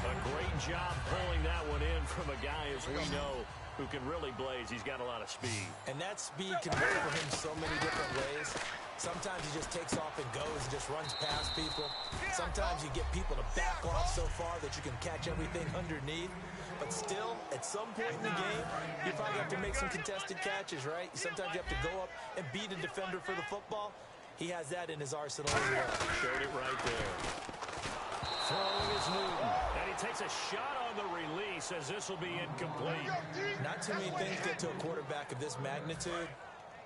Speaker 1: A great job pulling that one in from a guy, as we know, who can really blaze. He's got a lot of speed.
Speaker 2: And that speed can work for him so many different ways. Sometimes he just takes off and goes and just runs past people. Sometimes you get people to back off so far that you can catch everything underneath. But still, at some point in the game, you probably have to make some contested catches, right? Sometimes you have to go up and beat a defender for the football. He has that in his arsenal as well.
Speaker 1: Showed it right there. Throwing is Newton. And he takes a shot on the release as this will be incomplete.
Speaker 2: Not too many things get to a quarterback of this magnitude,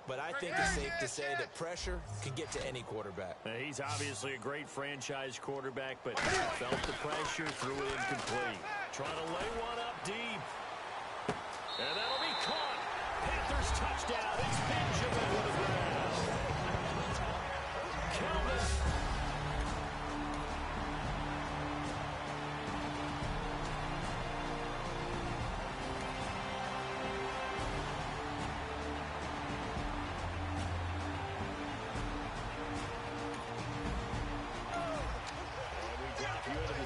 Speaker 2: but I think it's safe to say that pressure can get to any quarterback.
Speaker 1: He's obviously a great franchise quarterback, but felt the pressure, threw it incomplete. Trying to lay one up deep. And that'll be caught. Panthers touchdown. It's Benjamin with a grab. Kelvin.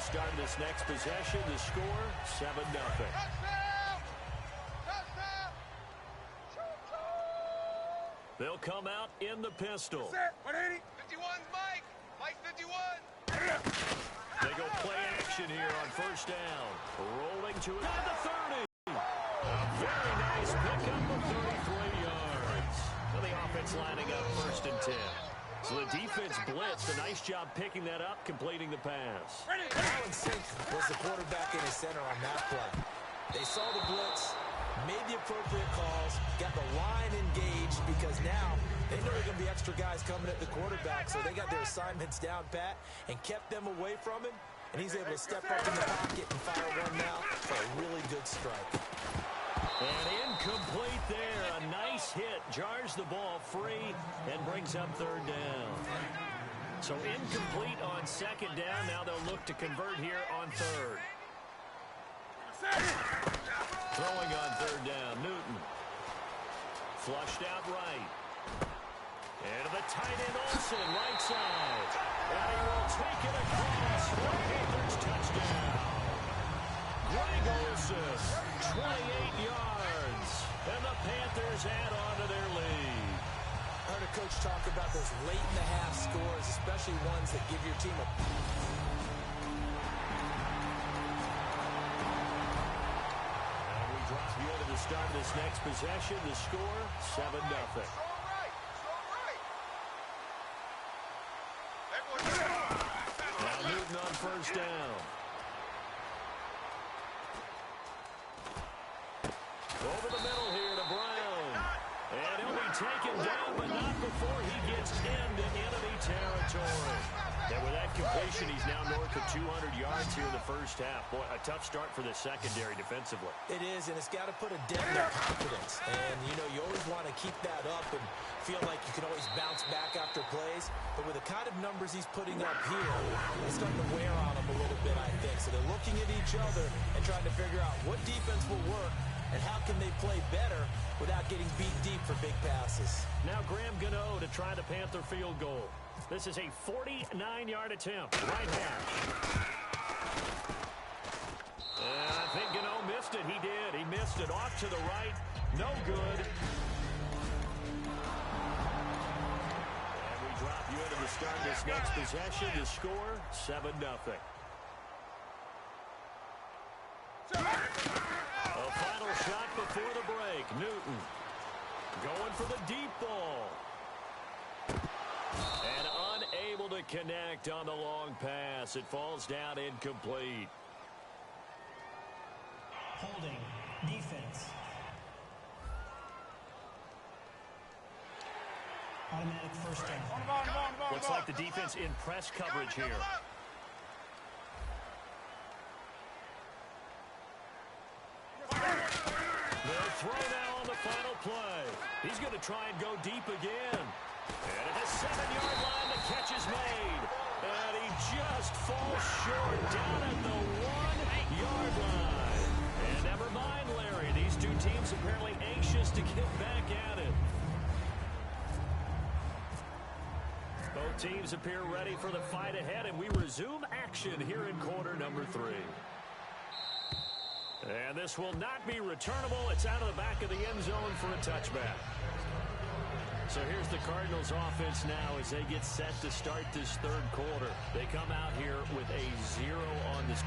Speaker 1: Start this next possession, the score, 7-0. They'll come out in the pistol.
Speaker 3: 51's Mike. Mike 51.
Speaker 1: They go play action here on first down. Rolling to it on the 30. A very nice pickup of 33 yards. So the offense lining up 1st and 10. So the defense blitzed. A nice job picking that up, completing the pass.
Speaker 2: Alan Sink was the quarterback in the center on that play. They saw the blitz, made the appropriate calls, got the line engaged because now they know there are going to be extra guys coming at the quarterback, so they got their assignments down pat and kept them away from him, and he's able to step up in the pocket and fire one now for a really good strike.
Speaker 1: And incomplete there. A nice hit. Jars the ball free and brings up 3rd down. So incomplete on 2nd down. Now they'll look to convert here on 3rd. Throwing on 3rd down. Newton. Flushed out right. And to the tight end Olsen, right side. And he will take it across for a Panthers touchdown. Greg Olsen, 28 yards, and the Panthers add on to their lead.
Speaker 2: I heard a coach talk about those late-in-the-half scores, especially ones that give your team a...
Speaker 1: And we drop you into the start of this next possession. The score, 7-0. Now Newton on first down. Over the middle here to Brown. And he'll be taken down, but not before he gets into enemy territory. And with that completion, he's now north of 200 yards here in the first half. Boy, a tough start for the secondary defensively.
Speaker 2: It is, and it's got to put a dent in their confidence. And, you know, you always want to keep that up and feel like you can always bounce back after plays. But with the kind of numbers he's putting up here, it's starting to wear on them a little bit, I think. So they're looking at each other and trying to figure out what defense will work and how can they play better without getting beat deep for big passes.
Speaker 1: Now Graham Gano to try the Panther field goal. This is a 49-yard attempt. Right hash. And I think Gano missed it. He did. He missed it off to the right. No good. And we drop you into the start of this next possession. The score, 7-0. A final shot before the break. Newton going for the deep ball. And unable to connect on the long pass. It falls down incomplete.
Speaker 4: Holding. Defense. Automatic first down.
Speaker 1: Looks like the defense in press coverage here. They'll try and go deep again. And at the 7-yard line, the catch is made. And he just falls short down at the 1-yard line. And never mind, Larry. These two teams apparently anxious to get back at it. Both teams appear ready for the fight ahead, and we resume action here in quarter number 3. And this will not be returnable. It's out of the back of the end zone for a touchback. So here's the Cardinals offense now as they get set to start this third quarter. They come out here with a 0 on this.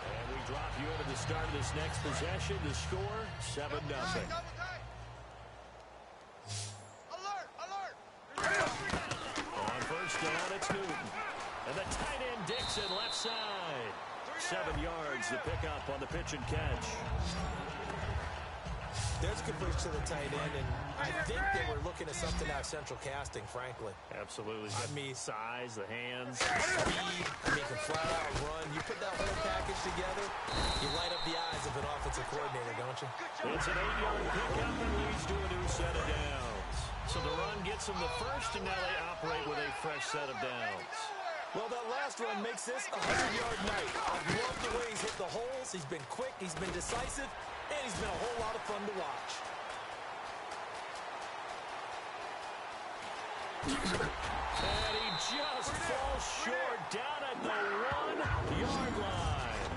Speaker 1: And we drop you into the start of this next possession. The score, 7-0. On first down, it's Newton. And the tight end Dixon left side. 7 yards, the pickup on the pitch and catch.
Speaker 2: There's a good push to the tight end, and I think they were looking at something out of central casting, frankly.
Speaker 1: Absolutely.
Speaker 2: I mean,
Speaker 1: size, the hands.
Speaker 2: Speed, he can flat out run. You put that whole package together, you light up the eyes of an offensive coordinator, don't you?
Speaker 1: It's an 8-yard pickup and leads to a new set of downs. So the run gets them the first, and now they operate with a fresh set of downs.
Speaker 2: Well, that last run makes this a 100-yard night. I love the way he's hit the holes. He's been quick. He's been decisive. And he's been a whole lot of fun to watch.
Speaker 1: And he just falls short down at the 1-yard line.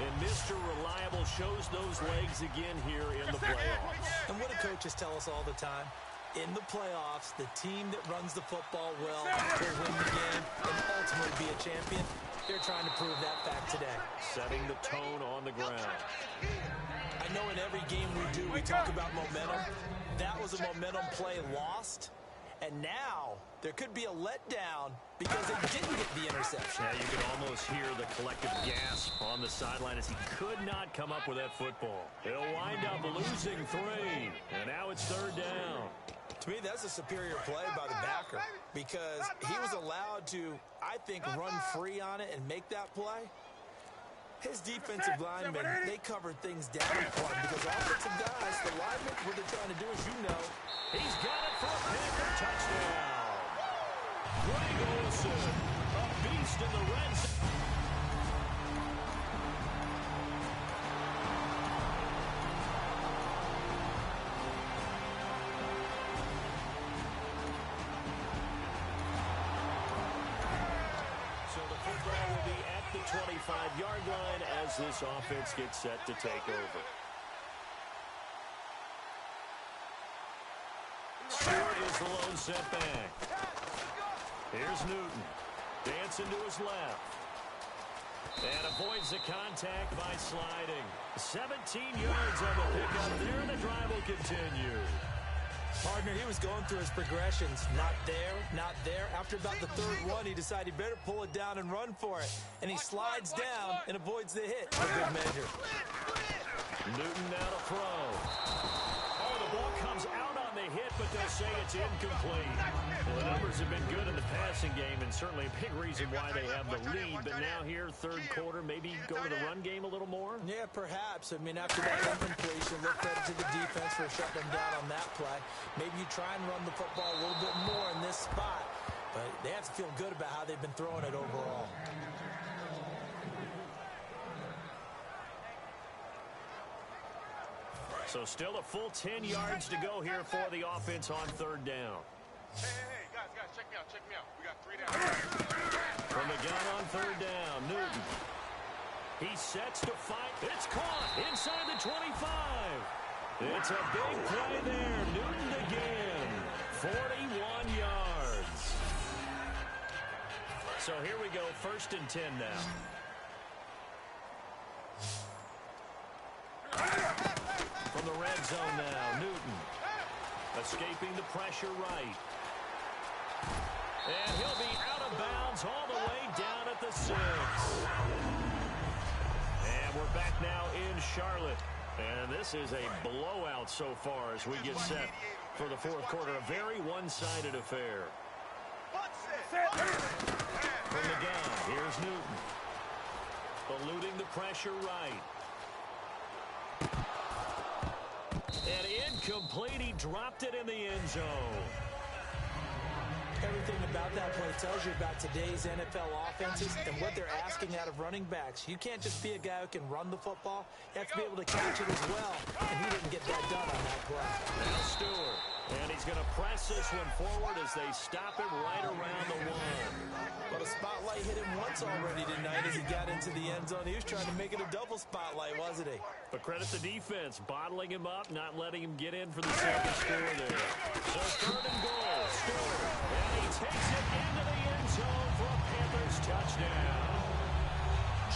Speaker 1: And Mr. Reliable shows those legs again here in the playoffs.
Speaker 2: And what do coaches tell us all the time? In the playoffs, the team that runs the football well will win the game and ultimately be a champion. They're trying to prove that fact today.
Speaker 1: Setting the tone on the ground.
Speaker 2: I know in every game we do, we talk about momentum. That was a momentum play lost. And now there could be a letdown because they didn't get the interception.
Speaker 1: Yeah, you can almost hear the collective gasp on the sideline as he could not come up with that football. They'll wind up losing 3. And now it's third down.
Speaker 2: To me, that's a superior play by the backer because he was allowed to, I think, run free on it and make that play. His defensive linemen, they covered things down for him because offensive guys, the linemen, what they're trying to do is,
Speaker 1: he's got it for a Panther touchdown. Greg Olsen, a beast in the red zone. Will be at the 25-yard line as this offense gets set to take over. Stewart is the lone setback. Here's Newton. Dancing to his left. And avoids the contact by sliding. 17 yards on the pickup there, and the drive will continue.
Speaker 2: Partner, he was going through his progressions. Not there, not there. After about the third one, he decided he better pull it down and run for it. And he slides down and avoids the hit for good measure.
Speaker 1: Newton now to throw. Oh, the ball comes out on the hit, but they'll say it's incomplete. Well, the numbers have been good in the passing game, and certainly a big reason why they have the lead. But now here, third quarter, maybe go to the run game a little more?
Speaker 2: Yeah, perhaps. I mean, after that incompletion, look credit to the defense for shutting them down on that play. Maybe you try and run the football a little bit more in this spot. But they have to feel good about how they've been throwing it overall.
Speaker 1: So still a full 10 yards to go here for the offense on third down.
Speaker 3: Hey, guys, check me out. We got 3 down.
Speaker 1: From the gun on third down, Newton. He sets to fight. It's caught inside the 25. It's a big play there. Newton again. 41 yards. So here we go, first and 10 now. From the red zone now, Newton. Escaping the pressure right. And he'll be out of bounds all the way down at the 6. And we're back now in Charlotte. And this is a blowout so far as we get set for the fourth quarter. A very one-sided affair. From the gun, here's Newton. Eluding the pressure right. And incomplete. He dropped it in the end zone.
Speaker 2: Everything about that play tells you about today's NFL offenses and what they're asking out of running backs. You can't just be a guy who can run the football. You have to be able to catch it as well, and he didn't get that done on that play.
Speaker 1: Now Stewart, and he's going to press this one forward as they stop him right around the one.
Speaker 2: But a spotlight hit him once already tonight as he got into the end zone. He was trying to make it a double spotlight, wasn't he?
Speaker 1: But credit the defense, bottling him up, not letting him get in for the second score there. So third and goal, Stewart, and he takes it into the end zone for a Panthers touchdown.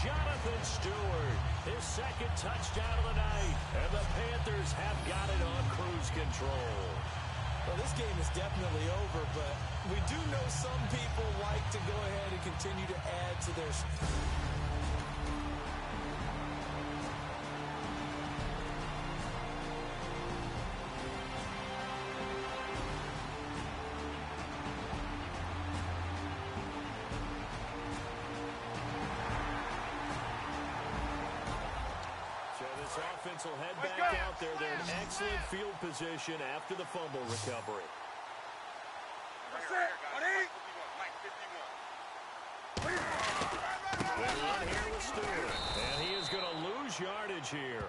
Speaker 1: Jonathan Stewart, his second touchdown of the night, and the Panthers have got it on cruise control.
Speaker 2: Well, this game is definitely over, but we do know some people like to go ahead and continue to add to their...
Speaker 1: Offense will head back out there. They're in excellent field position after the fumble recovery. They're in here with Stewart, and he is going to lose yardage here.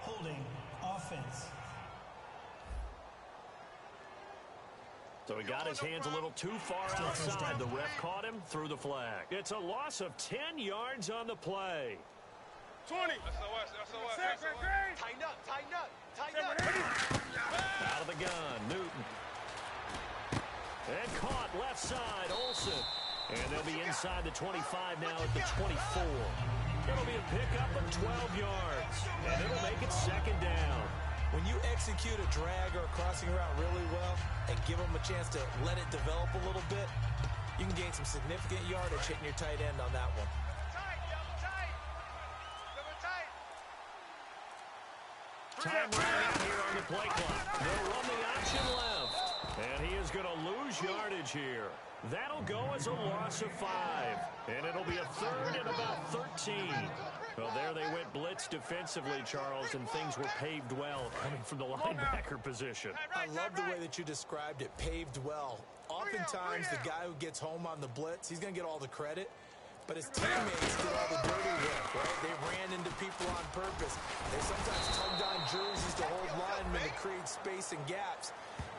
Speaker 4: Holding offense.
Speaker 1: So he got his hands a little too far outside. The ref caught him, threw the flag. It's a loss of 10 yards on the play.
Speaker 3: 20. Tighten up.
Speaker 1: Out of the gun, Newton. And caught left side, Olsen. And they'll be inside the 25 now at the 24. It'll be a pickup of 12 yards. And it'll make it second down.
Speaker 2: When you execute a drag or a crossing route really well and give them a chance to let it develop a little bit, you can gain some significant yardage hitting your tight end on that one.
Speaker 1: Time running out here on the play clock. They'll run the option left. And he is going to lose yardage here. That'll go as a loss of 5. And it'll be a third and about 13. Well, there they went blitz defensively, Charles, and things were paved well coming from the linebacker position.
Speaker 2: I love the way that you described it, paved well. Oftentimes, the guy who gets home on the blitz, he's going to get all the credit. But his teammates did all the dirty work, right? They ran into people on purpose. They sometimes tugged on jerseys to hold linemen to create space and gaps.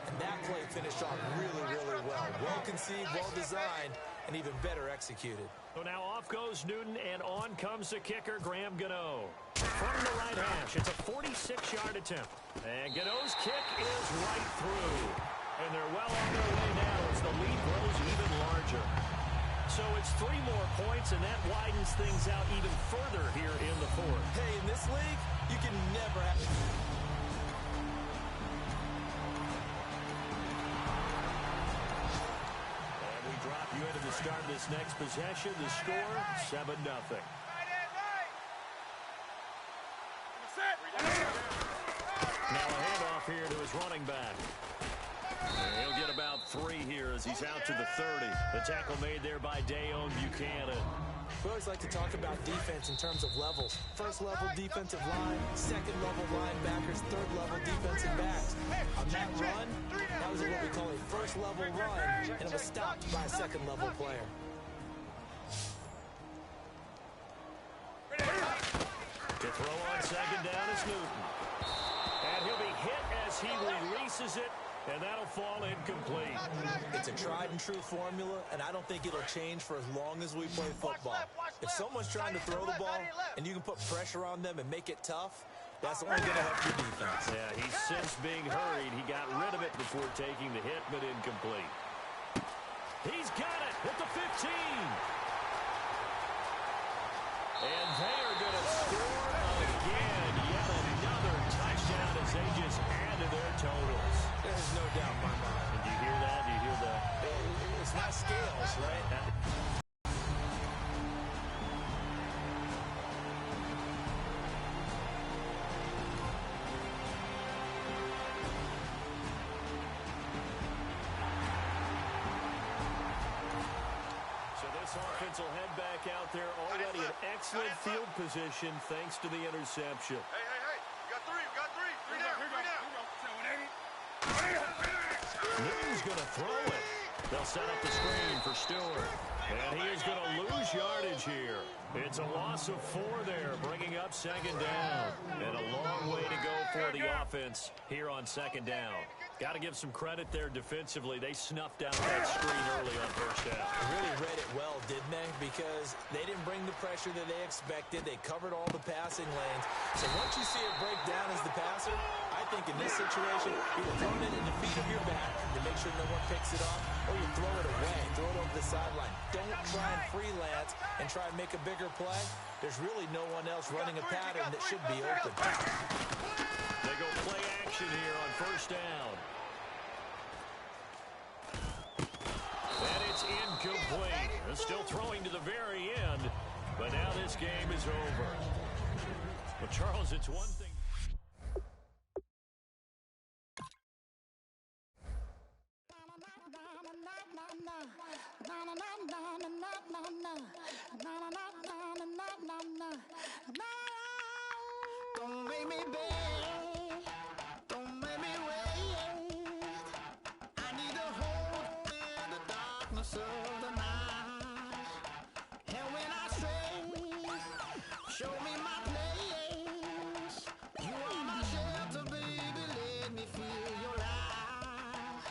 Speaker 2: And that play finished off really, really well. Well conceived, well designed, and even better executed.
Speaker 1: So now off goes Newton, and on comes the kicker, Graham Gano. From the right hash, it's a 46-yard attempt. And Gano's kick is right through. And they're well on their way now as the lead grows even larger. So it's 3 more points, and that widens things out even further here in the fourth.
Speaker 2: Hey, in this league, you can never have...
Speaker 1: And we drop you into the start of this next possession. The score, 7-0. Now a handoff here to his running back. And he'll get about 3 here as he's out to the 30. The tackle made there by Dayon Buchanan.
Speaker 2: We always like to talk about defense in terms of levels. First level defensive line, second level linebackers, third level defensive backs. On that run, that was what we call a first level run, and it was stopped by a second level player.
Speaker 1: To throw on second down is Newton. And he'll be hit as he releases it. And that'll fall incomplete.
Speaker 2: It's a tried-and-true formula, and I don't think it'll change for as long as we play football. If someone's trying to throw the ball and you can put pressure on them and make it tough, that's only going to help your defense.
Speaker 1: Yeah, he's since being hurried. He got rid of it before taking the hit, but incomplete. He's got it at the 15. And they are going to score again. Yet another touchdown as they just add to their totals.
Speaker 2: There's no doubt in my mind.
Speaker 1: Do you hear that? Do you hear that?
Speaker 2: It's not scales, right?
Speaker 1: offense will head back out there already in excellent field position thanks to the interception.
Speaker 3: Hey, you got three. Three down.
Speaker 1: Newton's going to throw it. They'll set up the screen for Stewart. And he is going to lose yardage here. It's a loss of 4 there, bringing up second down. And a long way to go for the offense here on second down. Got to give some credit there defensively. They snuffed out that screen early on first down.
Speaker 2: Really read it well, didn't they? Because they didn't bring the pressure that they expected. They covered all the passing lanes. So once you see it break down as the passer, I think in this situation, either throwing it in the feet of your back to make sure no one picks it off, or you throw it away, throw it over the sideline. Don't try and freelance and try and make a bigger play. There's really no one else running a pattern that should be open.
Speaker 1: They go play action here on first down. And it's incomplete. They're still throwing to the very end, but now this game is over. But Charles, it's one thing.
Speaker 6: Don't make me beg, don't make me wait. I need a hope in the darkness of the night. And when I stray, show me my place. You are my shelter, baby, let me feel your light.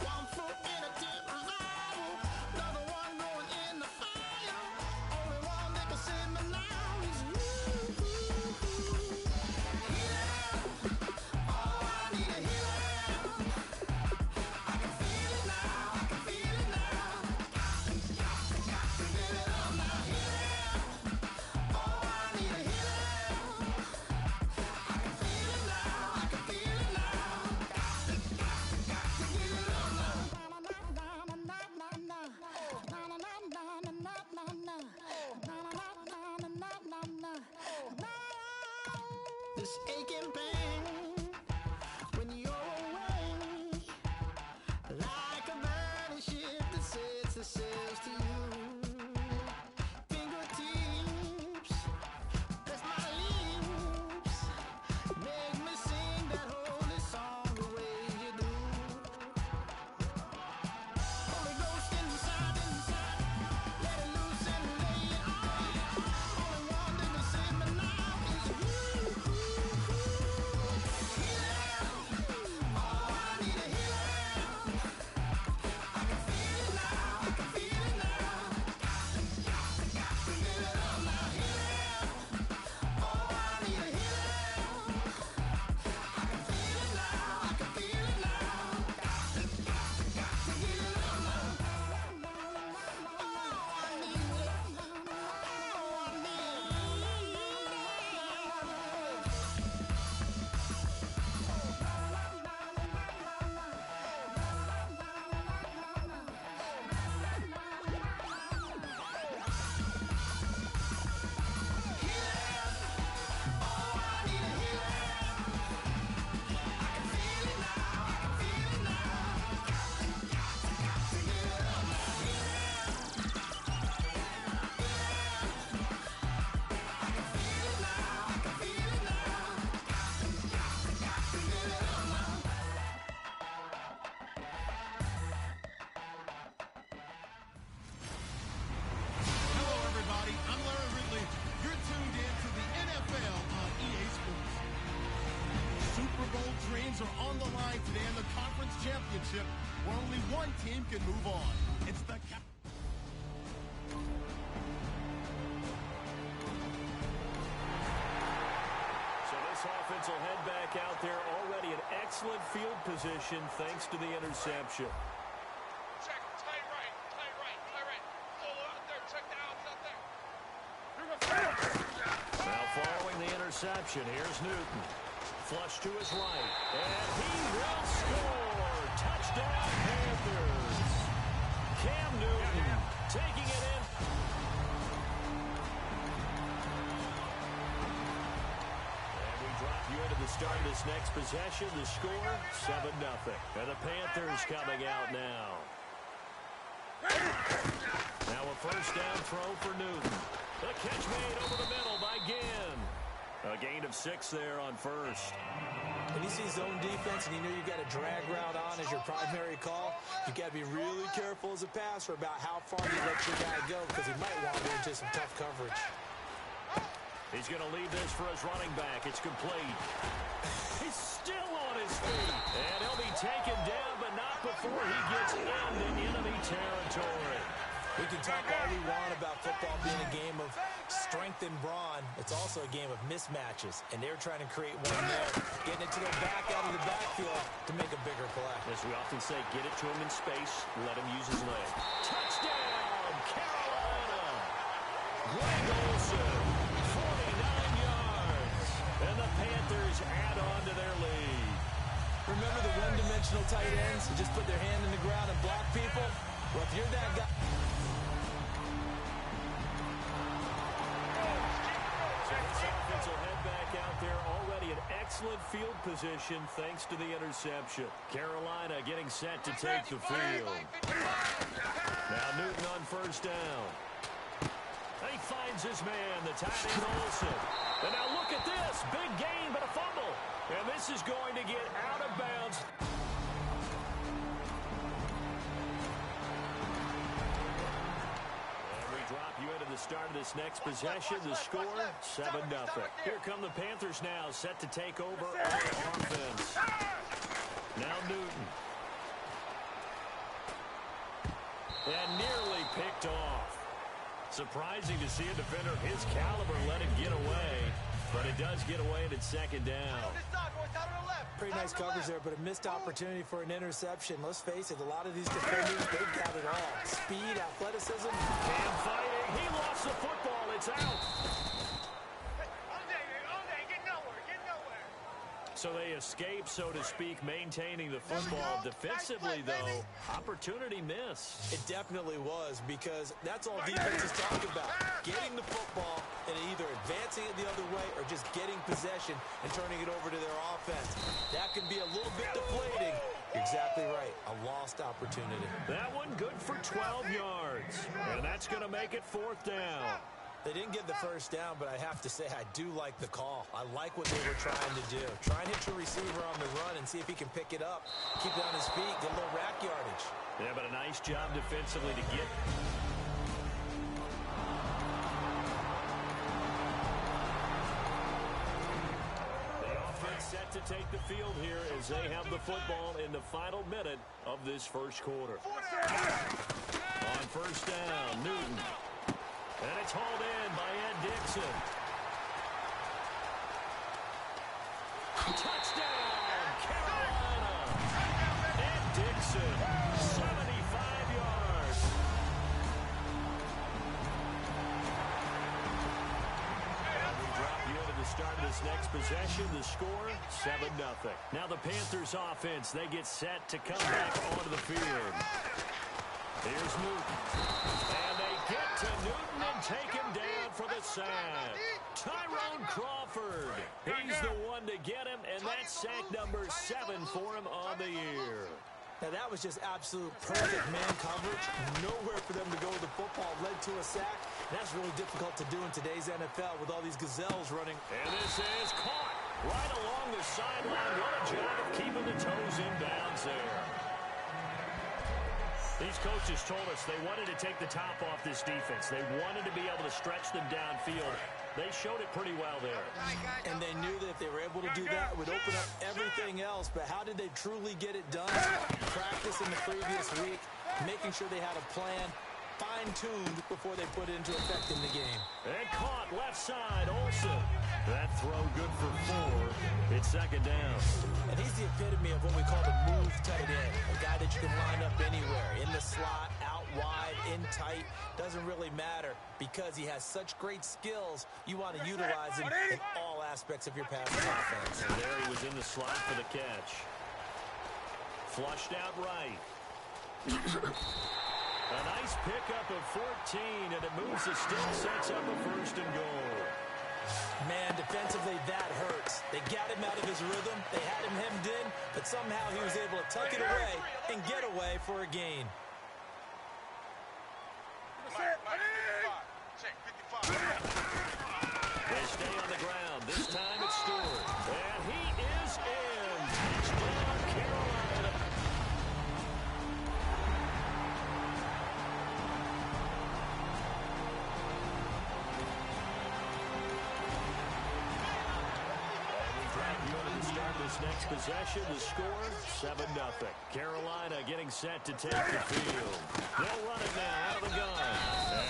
Speaker 6: One foot in a deep revival, another one going in the fire. Only one that can save me now is you. Healing, oh, I need a healing. I can feel it now, I can feel it now. Got to get it up now. Healing, oh, I need a healing. I can feel it now, I can feel it now. Got to get it up now. This aching pain when you're away, like a burning ship that sets the sails to you. Fingertips press my lips, make me sing that holy song the way you do. Holy Ghost inside, let it loose and lay it on. Only one that can save me now is you. Healing, oh, I need a healing. I can feel it now, I can feel it now. Got to get it up now. Healing, oh, I need a healing. I can feel it now, I can feel it now. Got to get it up now. Oh, I need it. Oh, I need
Speaker 7: Hello, everybody. I'm Larry Ridley. You're tuned in to the NFL on EA Sports. Super Bowl dreams are on the line today in the conference championship, where only one team can move on. It's the
Speaker 1: So this offense will head back out there already in excellent field position thanks to the interception.
Speaker 3: Check, tight right. Hold out there, check the outs out there.
Speaker 1: Now following the interception, here's Newton. Flush to his right, and he will score! Touchdown Panthers! Cam Newton taking it in. this next possession. The score, 7-0. And the Panthers coming out now. Now a first down throw for Newton. The catch made over the middle by Ginn. A gain of 6 there on first.
Speaker 2: When you see zone defense and you know you've got a drag route on as your primary call, you've got to be really careful as a passer about how far you let your guy go because he might wander into some tough coverage.
Speaker 1: He's going to leave this for his running back. It's complete. He's still on his feet. And he'll be taken down, but not before he gets into enemy territory.
Speaker 2: We can talk all we want about football being a game of strength and brawn. It's also a game of mismatches, and they're trying to create one there, getting it to their back out of the backfield to make a bigger play.
Speaker 1: As we often say, get it to him in space, let him use his leg. Touchdown, Carolina! Greg Olsen, 49 yards, and the Panthers add on to their lead.
Speaker 2: Remember the one-dimensional tight ends who just put their hand in the ground and block people? Well, if you're that guy...
Speaker 1: Offense will head back out there, already in excellent field position thanks to the interception. Carolina getting set to take the field. Now Newton on first down. He finds his man, the tight end Olsen. And now look at this, big gain but a fumble. And this is going to get out of bounds. Drop you into the start of this next possession. The score, 7-0. Here come the Panthers now, set to take over on offense. Now Newton. And nearly picked off. Surprising to see a defender of his caliber let it get away, but it does get away and it's second down.
Speaker 2: Pretty nice coverage there, but a missed opportunity for an interception. Let's face it, a lot of these defenders, they've got it all. Speed, athleticism.
Speaker 1: Cam fighting. He lost the football. It's out. So they escape, so to speak, maintaining the football. Defensively, though, opportunity miss.
Speaker 2: It definitely was, because that's all defense is talking about. Getting the football and either advancing it the other way or just getting possession and turning it over to their offense. That can be a little bit deflating. You're exactly right. A lost opportunity.
Speaker 1: That one good for 12 yards. And that's going to make it fourth down.
Speaker 2: They didn't get the first down, but I have to say I do like the call. I like what they were trying to do. Try and hit your receiver on the run and see if he can pick it up. Keep it on his feet, get a little rack yardage.
Speaker 1: Yeah, but a nice job defensively to get... The offense set to take the field here as they have the football in the final minute of this first quarter. On first down, Newton. And it's hauled in by Ed Dixon. Touchdown, Carolina. Ed Dixon, 75 yards. We drop you into the start of this next possession. The score, 7-0. Now the Panthers offense, they get set to come back onto the field. Here's Newton. And they get to Newton and take him down for the sack. Tyrone Crawford. He's the one to get him, and that's sack number 7 for him on the year.
Speaker 2: Now that was just absolute perfect man coverage. Nowhere for them to go with the football. Led to a sack. That's really difficult to do in today's NFL with all these gazelles running.
Speaker 1: And this is caught right along the sideline. What a job of keeping the toes in bounds there. These coaches told us they wanted to take the top off this defense. They wanted to be able to stretch them downfield. They showed it pretty well there.
Speaker 2: And they knew that if they were able to do that, it would open up everything else. But how did they truly get it done? Practice in the previous week, making sure they had a plan, fine-tuned before they put it into effect in the game.
Speaker 1: And caught left side, Olsen. That throw good for 4. It's second down.
Speaker 2: And he's the epitome of what we call the move tight end. A guy that you can line up anywhere. In the slot, out wide, in tight. Doesn't really matter because he has such great skills. You want to utilize him in all aspects of your passing offense.
Speaker 1: And there he was in the slot for the catch. Flushed out right. A nice pickup of 14, and it moves the stick, sets up a first and goal.
Speaker 2: Man, defensively, that hurts. They got him out of his rhythm. They had him hemmed in, but somehow he was able to tuck it away and get away for a gain.
Speaker 1: They stay on the ground. This time it's Stewart. And he is in. Touchdown, Carolina. To start this next possession, the score, 7-0. Carolina getting set to take the field. They'll run it now out of the gun.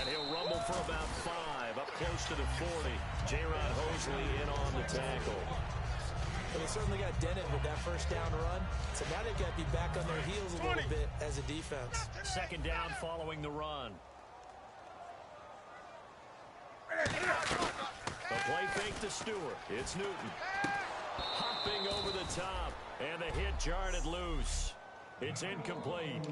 Speaker 1: And he'll rumble for about 5, up close to the 40. J-Rod Hosley in on the tackle.
Speaker 2: Well, they certainly got dented with that first down run. So now they've got to be back on their heels a little bit as a defense.
Speaker 1: Second down following the run. The play fake to Stewart. It's Newton. Hopping over the top, and the hit jarred it loose. It's incomplete.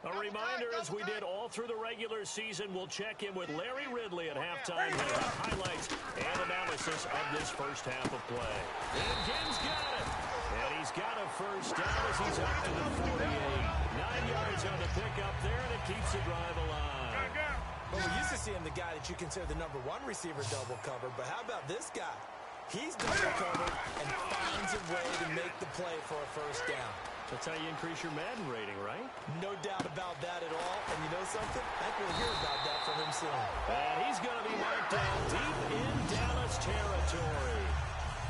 Speaker 1: A reminder, as we did all through the regular season, we'll check in with Larry Ridley at halftime with the highlights and analysis of this first half of play. And Gim's got it. And he's got a first down as he's up to the 48. 9 yards on the pickup there, and it keeps the drive alive.
Speaker 2: Well, we used to see him the guy that you consider the #1 receiver double covered, but how about this guy? He's double covered and finds a way to make the play for a first down.
Speaker 1: That's how you increase your Madden rating, right?
Speaker 2: No doubt about that at all. And you know something? I think we'll hear about that from him soon.
Speaker 1: And he's going to be marked down deep in Dallas territory.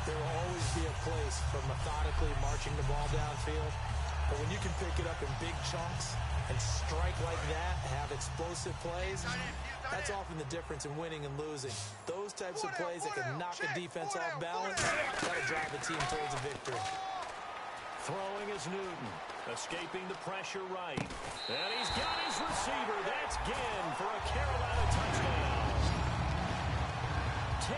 Speaker 2: There will always be a place for methodically marching the ball downfield. But when you can pick it up in big chunks and strike like that, have explosive plays, that's often the difference in winning and losing. Those types of plays that can knock a defense off balance, that'll drive a team towards a victory.
Speaker 1: Throwing is Newton, escaping the pressure right. And he's got his receiver. That's Ginn for a Carolina touchdown. 10.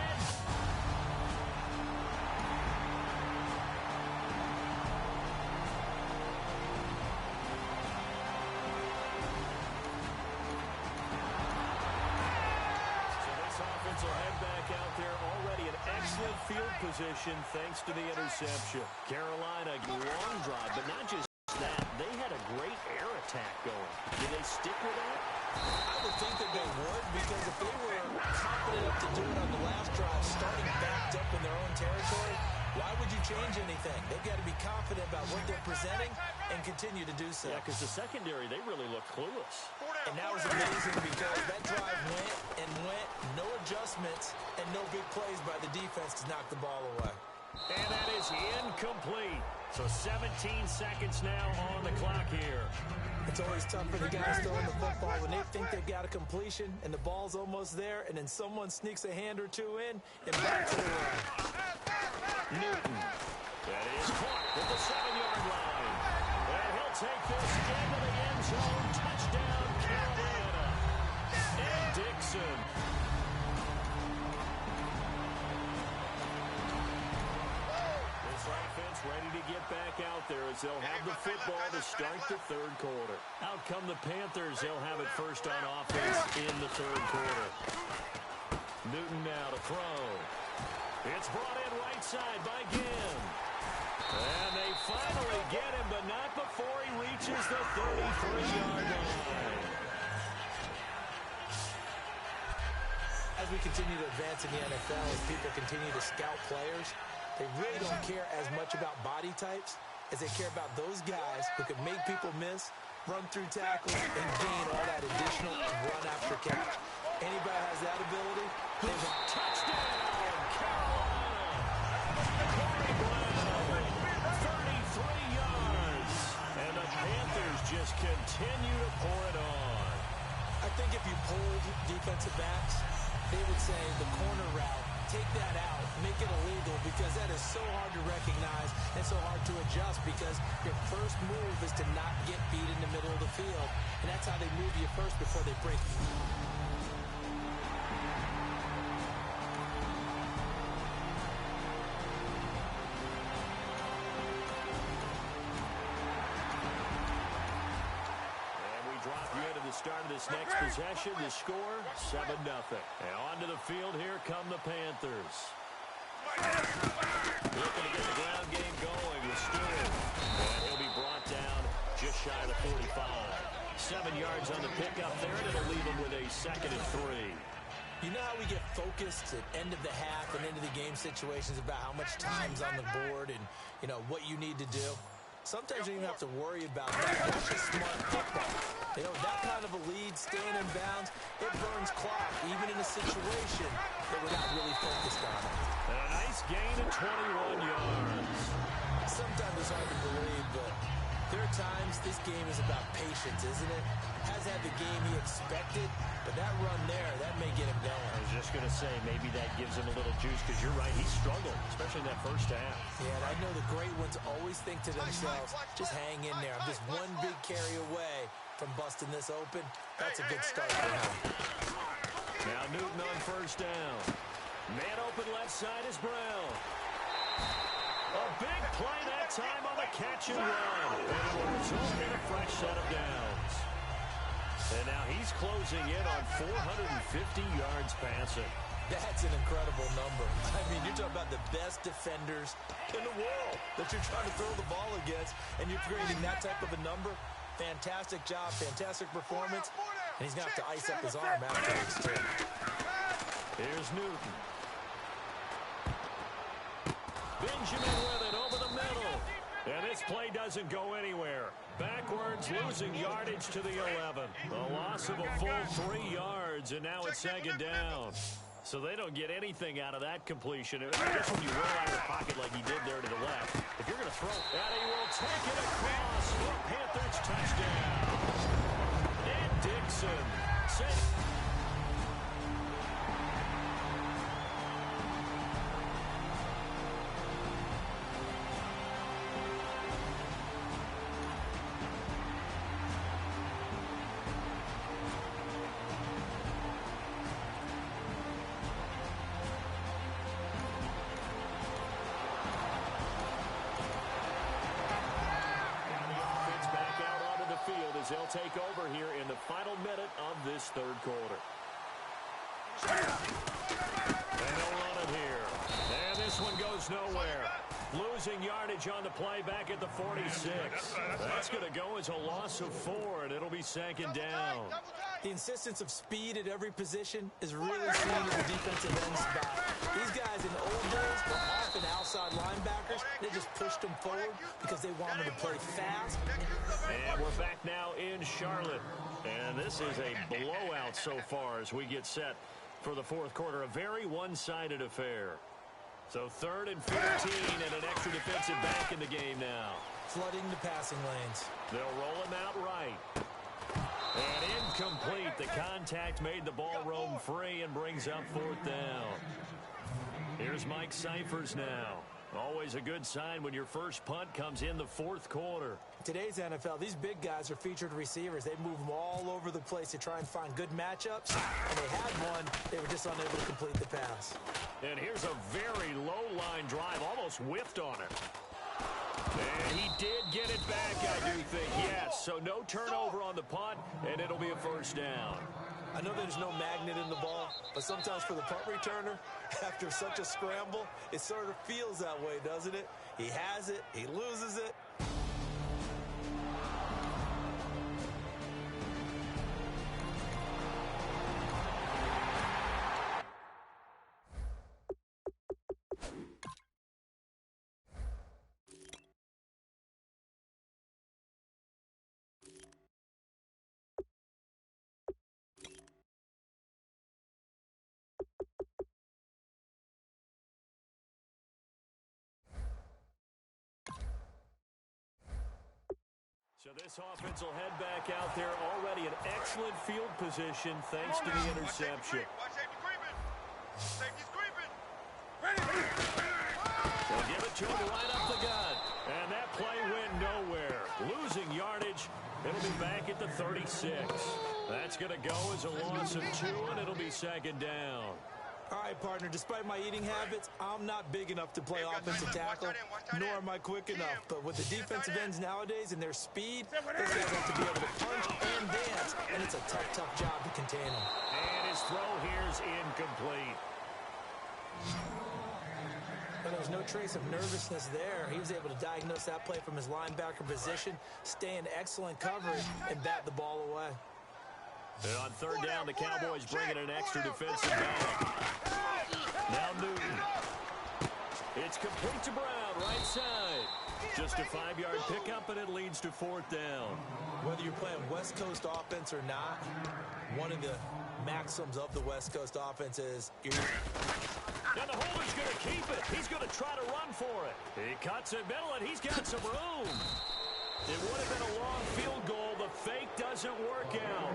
Speaker 1: Will head back out there, already in excellent field position thanks to the interception. Carolina, long drive, but not just that. They had a great air attack going. Do they stick with that?
Speaker 2: I would think that they would, because if they were confident enough to do it on the last drive, starting backed up in their own territory, why would you change anything? They've got to be confident about what they're presenting and continue to do so.
Speaker 1: Yeah, because the secondary, they really look clueless.
Speaker 2: And that was amazing because that drive went and went, no adjustments, and no big plays by the defense to knock the ball away.
Speaker 1: And that is incomplete. So 17 seconds now on the clock here.
Speaker 2: It's always tough for the guys throwing the football when they think they've got a completion and the ball's almost there, and then someone sneaks a hand or two in and backs it away.
Speaker 1: Newton. That is caught at the 7-yard line. And he'll take this into the end zone. Touchdown, Carolina. And Dixon. This offense ready to get back out there as they'll have the football to start the third quarter. Out come the Panthers. They'll have it first on offense in the third quarter. Newton now to throw. It's brought in right side by Ginn. And they finally get him, but not before he reaches the 33-yard line.
Speaker 2: As we continue to advance in the NFL, as people continue to scout players, they really don't care as much about body types as they care about those guys who can make people miss, run through tackles, and gain all that additional run after catch. Anybody has that ability, they have a touchdown.
Speaker 1: Just continue to pour it on.
Speaker 2: I think if you polled defensive backs, they would say the corner route, take that out, make it illegal, because that is so hard to recognize and so hard to adjust, because your first move is to not get beat in the middle of the field, and that's how they move you first before they break you.
Speaker 1: the start of this next possession. The score, 7-0. And onto the field, here come the Panthers. Looking to get the ground game going with Stewart. And he'll be brought down just shy of the 45. 7 yards on the pickup there, and it'll leave him with a 2nd and 3.
Speaker 2: You know how we get focused at end of the half and end of the game situations about how much time's on the board and, you know, what you need to do? Sometimes you don't even have to worry about that. That's just smart football. You know, that kind of a lead, staying in bounds, it burns clock, even in a situation that we're not really focused on.
Speaker 1: And a nice gain of 21 yards.
Speaker 2: Sometimes it's hard to believe, but there are times this game is about patience, isn't it? Has had the game he expected, but that run there, that may get him going.
Speaker 1: I was just going to say, maybe that gives him a little juice, because you're right, he struggled, especially in that first half.
Speaker 2: Yeah, and I know the great ones always think to themselves, just hang in there. I'm just one big carry away from busting this open. That's a good start for him.
Speaker 1: Now Newton on first down. Man open left side is Brown. A big play that time on the catch and run. And it will result in a fresh set of downs. And now he's closing in on 450 yards passing.
Speaker 2: That's an incredible number. I mean, you're talking about the best defenders in the world that you're trying to throw the ball against, and you're creating that type of a number. Fantastic job, fantastic performance. And he's going to have to ice up his arm after this, too.
Speaker 1: Here's Newton. Benjamin with it over the middle. And this play doesn't go anywhere. Backwards, losing yardage to the 11. A loss of a full 3 yards, and now it's 2nd down. So they don't get anything out of that completion. I guess when you roll out of the pocket like he did there to the left, if you're going to throw, and he will take it across for Panthers touchdown. And Dixon. They'll take over here in the final minute of this 3rd quarter. And they'll run it here. And this one goes nowhere. Losing yardage on the play back at the 46. That's going to go as a loss of 4, and it'll be 2nd down.
Speaker 2: The insistence of speed at every position is really seen in the defensive end spot. These guys in the old days were often outside linebackers. They just pushed them forward because they wanted to play fast.
Speaker 1: And we're back now in Charlotte. And this is a blowout so far as we get set for the 4th quarter. A very one-sided affair. So 3rd and 15 and an extra defensive back in the game now.
Speaker 2: Flooding the passing lanes.
Speaker 1: They'll roll him out right. And incomplete. The contact made the ball roam free and brings up 4th down. Here's Mike Cyphers now. Always a good sign when your first punt comes in the 4th quarter.
Speaker 2: Today's NFL, these big guys are featured receivers. They move them all over the place to try and find good matchups. And they had one. They were just unable to complete the pass.
Speaker 1: And here's a very low-line drive. Almost whiffed on it. And he did get it back, I do think. Yes, so no turnover on the punt, and it'll be a 1st down.
Speaker 2: I know there's no magnet in the ball, but sometimes for the punt returner, after such a scramble, it sort of feels that way, doesn't it? He has it, he loses it.
Speaker 1: So this offense will head back out there, already in excellent field position thanks to the interception. They'll give it to him right up the gut. And that play went nowhere. Losing yardage. It'll be back at the 36. That's going to go as a loss of 2, and it'll be 2nd down.
Speaker 2: All right, partner, despite my eating habits, I'm not big enough to play offensive tackle, nor am I quick enough. But with the defensive ends nowadays and their speed, those guys have to be able to punch and dance, and it's a tough, tough job to contain them.
Speaker 1: And his throw here is incomplete.
Speaker 2: But there's no trace of nervousness there. He was able to diagnose that play from his linebacker position, stay in excellent coverage, and bat the ball away.
Speaker 1: And on third down, the Cowboys bring in an extra defensive back. Now Newton. It's complete to Brown, right side. Just a 5-yard pickup, and it leads to fourth down.
Speaker 2: Whether you're playing West Coast offense or not, one of the maxims of the West Coast offense is
Speaker 1: now the holder's going to keep it. He's going to try to run for it. He cuts it middle, and he's got some room. It would have been a long field goal. The fake doesn't work out.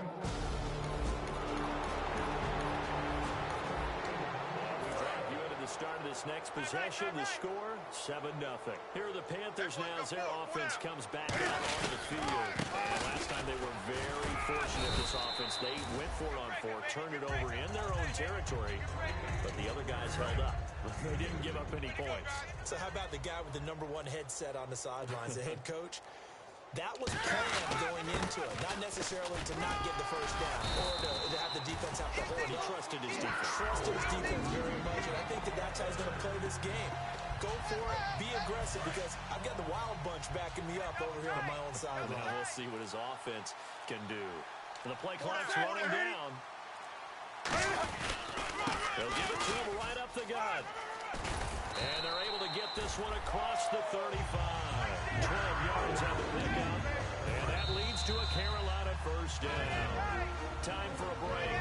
Speaker 1: We drop you into the start of this next possession. The score, 7-0. Here are the Panthers now as their offense comes back out onto the field. And last time they were very fortunate, this offense. They went for it on 4, turned it over in their own territory, but the other guys held up. They didn't give up any points.
Speaker 2: So how about the guy with the #1 headset on the sidelines, the head coach? That was planned going into it, not necessarily to not get the first down or to have the defense have to hold it.
Speaker 1: He trusted his defense.
Speaker 2: Trusted his defense very much, and I think that's how he's going to play this game. Go for it, be aggressive, because I've got the Wild Bunch backing me up over here on my own sideline.
Speaker 1: Now we'll see what his offense can do. And the play clock's running down. They'll give it to him right up the gut. And they're able to get this one across the 35. 12 yards on the pickup. And that leads to a Carolina first down. Time for a break.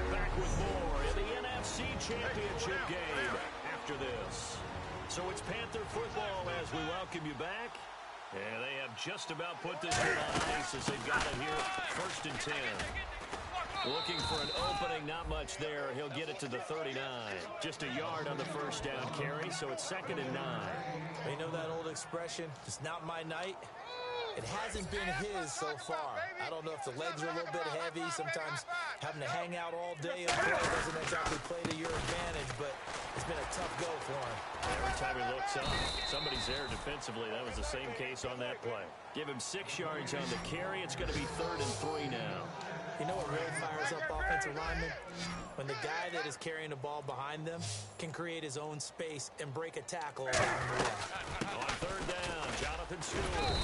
Speaker 1: Back with more in the NFC Championship game after this. So it's Panther football as we welcome you back. And they have just about put this one on ice as they've got it here. 1st and 10. Looking for an opening, not much there. He'll get it to the 39. Just a yard on the first down carry, so it's 2nd and 9.
Speaker 2: You know that old expression, it's not my night? It hasn't been his so far. I don't know if the legs are a little bit heavy. Sometimes having to hang out all day and play doesn't exactly play to your advantage, but it's been a tough go for him.
Speaker 1: Every time he looks up, somebody's there defensively. That was the same case on that play. Give him 6 yards on the carry. It's going to be 3rd and 3 now.
Speaker 2: You know what really fires up offensive linemen? When the guy that is carrying the ball behind them can create his own space and break a tackle along the way.
Speaker 1: On 3rd down, Jonathan Stewart.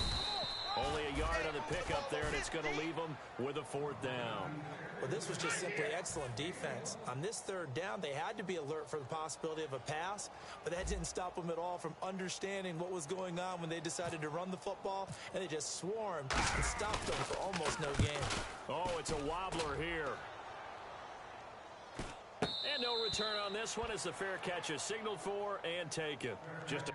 Speaker 1: Only a yard on the pickup there, and it's going to leave him with a 4th down.
Speaker 2: Well, this was just simply excellent defense. On this 3rd down, they had to be alert for the possibility of a pass, but that didn't stop them at all from understanding what was going on when they decided to run the football, and they just swarmed and stopped them for almost no gain.
Speaker 1: Oh, it's a wobbler here. And no return on this one as the fair catch is signaled for and taken. Just a...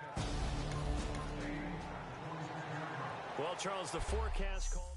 Speaker 1: Well, Charles, the forecast called...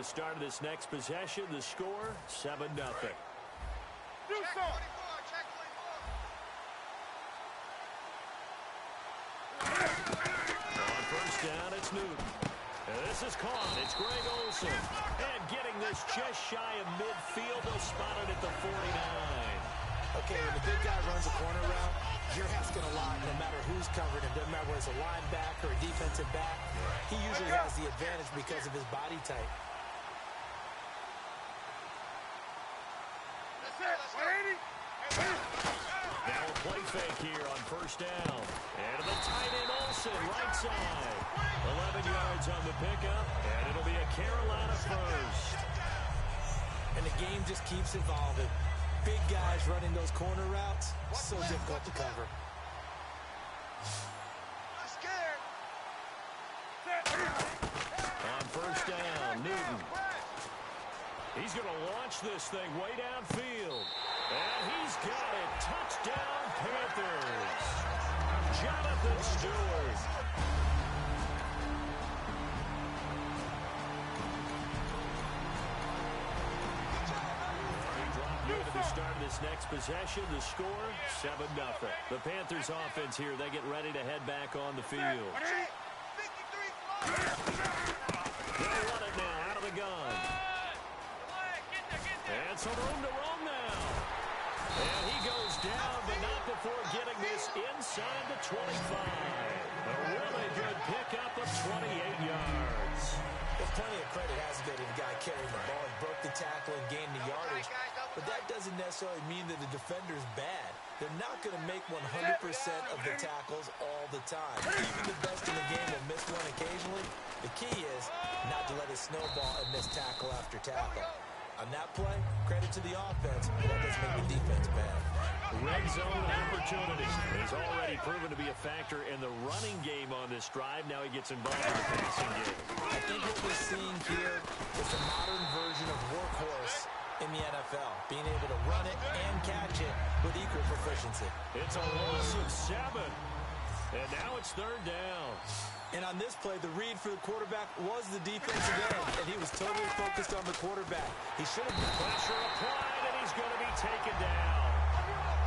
Speaker 1: start of this next possession. The score, 7-0. On first down, it's Newton. And this is caught. It's Greg Olsen. And getting this just shy of midfield, they'll spot it at the 49.
Speaker 2: Okay, when the big guy runs a corner route, you're asking a lot no matter who's covered him. Doesn't matter whether it's a linebacker or a defensive back. He usually has the advantage because of his body type.
Speaker 1: Now a play fake here on first down. And to the tight end Olsen, right side. 11 yards on the pickup, and it'll be a Carolina first.
Speaker 2: And the game just keeps evolving. Big guys running those corner routes, so difficult to cover.
Speaker 1: On first down, Newton. He's going to launch this thing way downfield. And he's got it. Touchdown, Panthers. Jonathan Stewart. At the start of this next possession, the score, 7-0. The Panthers offense here, they get ready to head back on the field. They'll run it now out of the gun. And some room to roam now. And he goes down, but not before getting this inside the 25. A really good pickup of 28 yards.
Speaker 2: There's plenty of credit has to go to the guy carrying the ball. He broke the tackle and gained the yardage. But that doesn't necessarily mean that the defender's bad. They're not going to make 100% of the tackles all the time. Even the best in the game will miss one occasionally. The key is not to let it snowball and miss tackle after tackle. On that play, credit to the offense, but that doesn't make the defense bad.
Speaker 1: Red zone opportunity. He's already proven to be a factor in the running game on this drive. Now he gets involved in the passing game.
Speaker 2: I think what we're seeing here is a modern version of workhorse in the NFL, being able to run it and catch it with equal proficiency.
Speaker 1: It's a loss of 7. And now it's third down.
Speaker 2: And on this play, the read for the quarterback was the defensive end, and he was totally focused on the quarterback. He should have been
Speaker 1: pressure applied, and he's going to be taken down.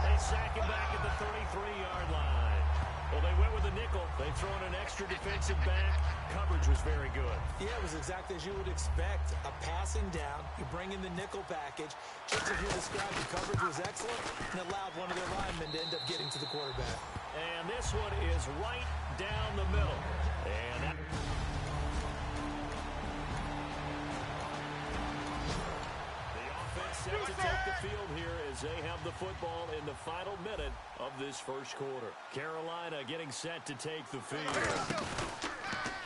Speaker 1: They sack him back at the 33-yard line. Well, they went with a nickel. They throw in an extra defensive back. Coverage was very good.
Speaker 2: Yeah, it was exactly as you would expect. A passing down, you bring in the nickel package. Just as you described, the coverage was excellent and allowed one of their linemen to end up getting to the quarterback.
Speaker 1: And this one is right down the middle. And that... The offense set to take the field here as they have the football in the final minute of this first quarter. Carolina getting set to take the field.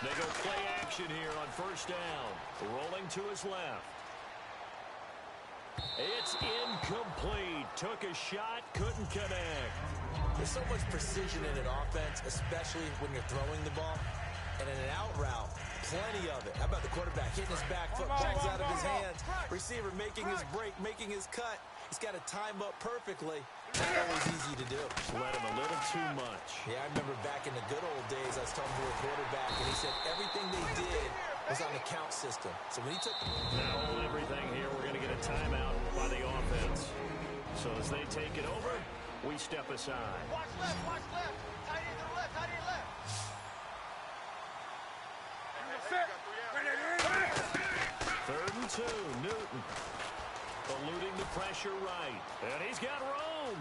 Speaker 1: They go play action here on first down. Rolling to his left. It's incomplete. Took a shot, couldn't connect.
Speaker 2: There's so much precision in an offense, especially when you're throwing the ball. And in an out route, plenty of it. How about the quarterback hitting his back foot, ball's out of his hands. Receiver making his break, making his cut. He's got to time up perfectly. Not always easy to do.
Speaker 1: Let him a little too much.
Speaker 2: Yeah, I remember back in the good old days, I was talking to a quarterback, and he said everything they did was on the count system. So when he took...
Speaker 1: Now everything here, we're going to get a timeout by the offense. So as they take it over, we step aside.
Speaker 9: Watch left, watch left. Tight end to the left, tight end left.
Speaker 1: Third and 2, Newton. Eluding the pressure right. And he's got room.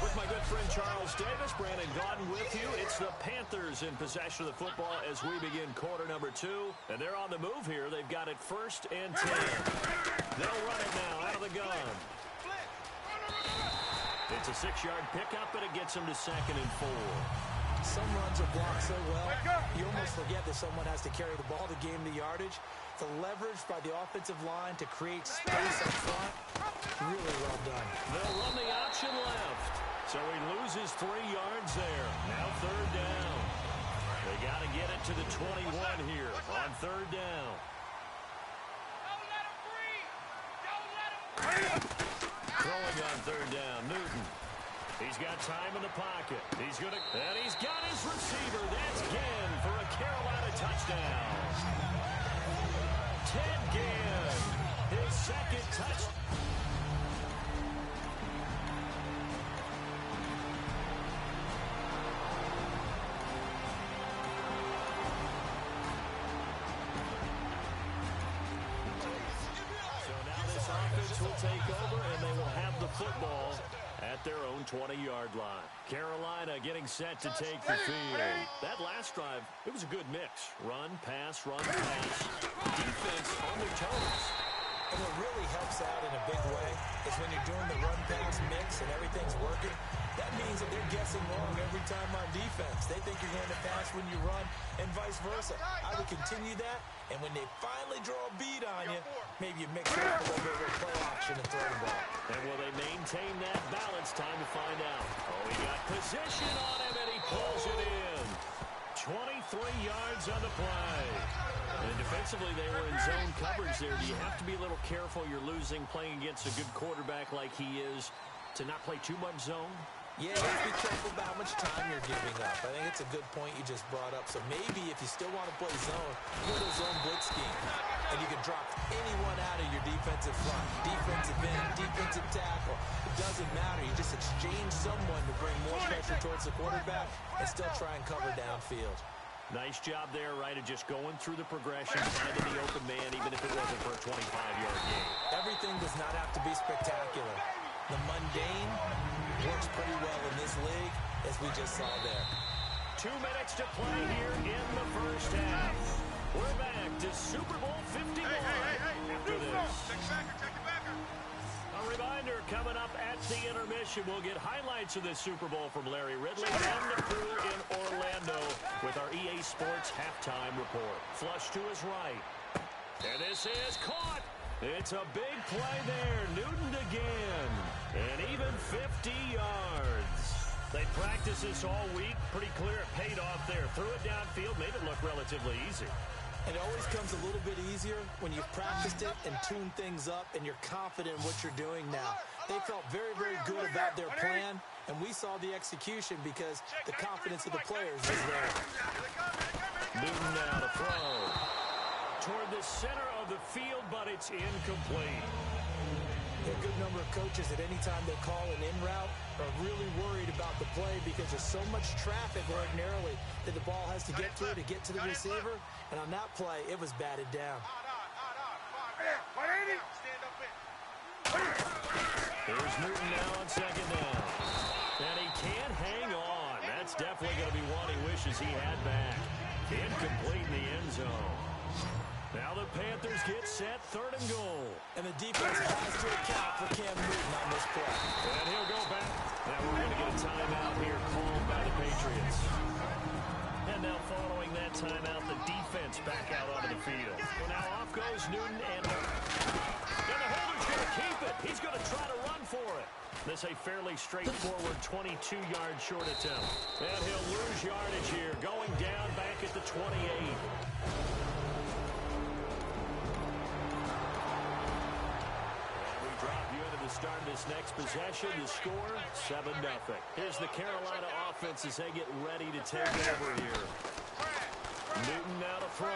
Speaker 1: With my good friend Charles Davis, Brandon Gaudin with you. It's the Panthers in possession of the football as we begin quarter number 2. And they're on the move here. They've got it first and 10. They'll run it now out of the gun. It's a 6-yard pickup, but it gets them to 2nd and 4.
Speaker 2: Some runs are blocked so well, you almost forget that someone has to carry the ball to gain the yardage. The leverage by the offensive line to create space up front, really well done.
Speaker 1: They'll run the option left. So he loses 3 yards there. Now third down. They got to get it to the 21 here on third down.
Speaker 9: Don't let him breathe. Don't let him breathe.
Speaker 1: Throwing on third down, Newton. He's got time in the pocket. And he's got his receiver. That's Ginn for a Carolina touchdown. Ted Ginn, his second touchdown. Will take over, and they will have the football at their own 20-yard line. Carolina getting set to take the field. That last drive, it was a good mix. Run, pass, defense on their toes.
Speaker 2: And what really helps out in a big way is when you're doing the run-pass mix and everything's working, that means that they're guessing wrong every time on defense. They think you're going to pass when you run and vice versa. I would continue that, and when they finally draw a beat on you, maybe you mix it up a little bit with play action and throw the ball.
Speaker 1: And will they maintain that balance? Time to find out. Oh, he got position on him, and he pulls it in. 23 yards on the play. And defensively, they were in zone coverage there. Do you have to be a little careful? You're losing playing against a good quarterback like he is to not play too much zone?
Speaker 2: Yeah, you have to be careful about how much time you're giving up. I think it's a good point you just brought up. So maybe if you still want to play zone, go to a zone blitz scheme. And you can drop anyone out of your defensive front. Defensive end, defensive tackle. It doesn't matter. You just exchange someone to bring more pressure towards the quarterback and still try and cover downfield.
Speaker 1: Nice job there, right, of just going through the progression, finding the open man, even if it wasn't for a 25-yard gain.
Speaker 2: Everything does not have to be spectacular. The mundane works pretty well in this league, as we just saw there.
Speaker 1: 2 minutes to play here in the first half. We're back to Super Bowl 51 after this. A reminder, coming up at the intermission, we'll get highlights of this Super Bowl from Larry Ridley and the crew in Orlando with our EA Sports halftime report. Flush to his right. And this is caught. It's a big play there. Newton again. And even 50 yards. They practiced this all week. Pretty clear it paid off there. Threw it downfield, made it look relatively easy.
Speaker 2: It always comes a little bit easier when you've practiced it and tuned things up and you're confident in what you're doing now. They felt very, very good about their plan, and we saw the execution because the confidence of the players is there.
Speaker 1: Newton now to throw. Toward the center of the field, but it's incomplete.
Speaker 2: A good number of coaches at any time they call an in route are really worried about the play because there's so much traffic ordinarily that the ball has to get through to get to the receiver. And on that play, it was batted down.
Speaker 1: Here's Newton now on second down. And he can't hang on. That's definitely going to be one he wishes he had back. Incomplete in the end zone. Now the Panthers get set, 3rd and goal.
Speaker 2: And the defense has to account for Cam Newton on this play.
Speaker 1: And he'll go back. Now we're going to get a timeout here called by the Patriots. And now following that timeout, the defense back out onto the field. So now off goes Newton, and the holder's going to keep it. He's going to try to run for it. This a fairly straightforward 22-yard short attempt. And he'll lose yardage here, going down back at the 28. Start this next possession, the score, 7-0. Here's the Carolina offense as they get ready to take over here. Newton now to throw.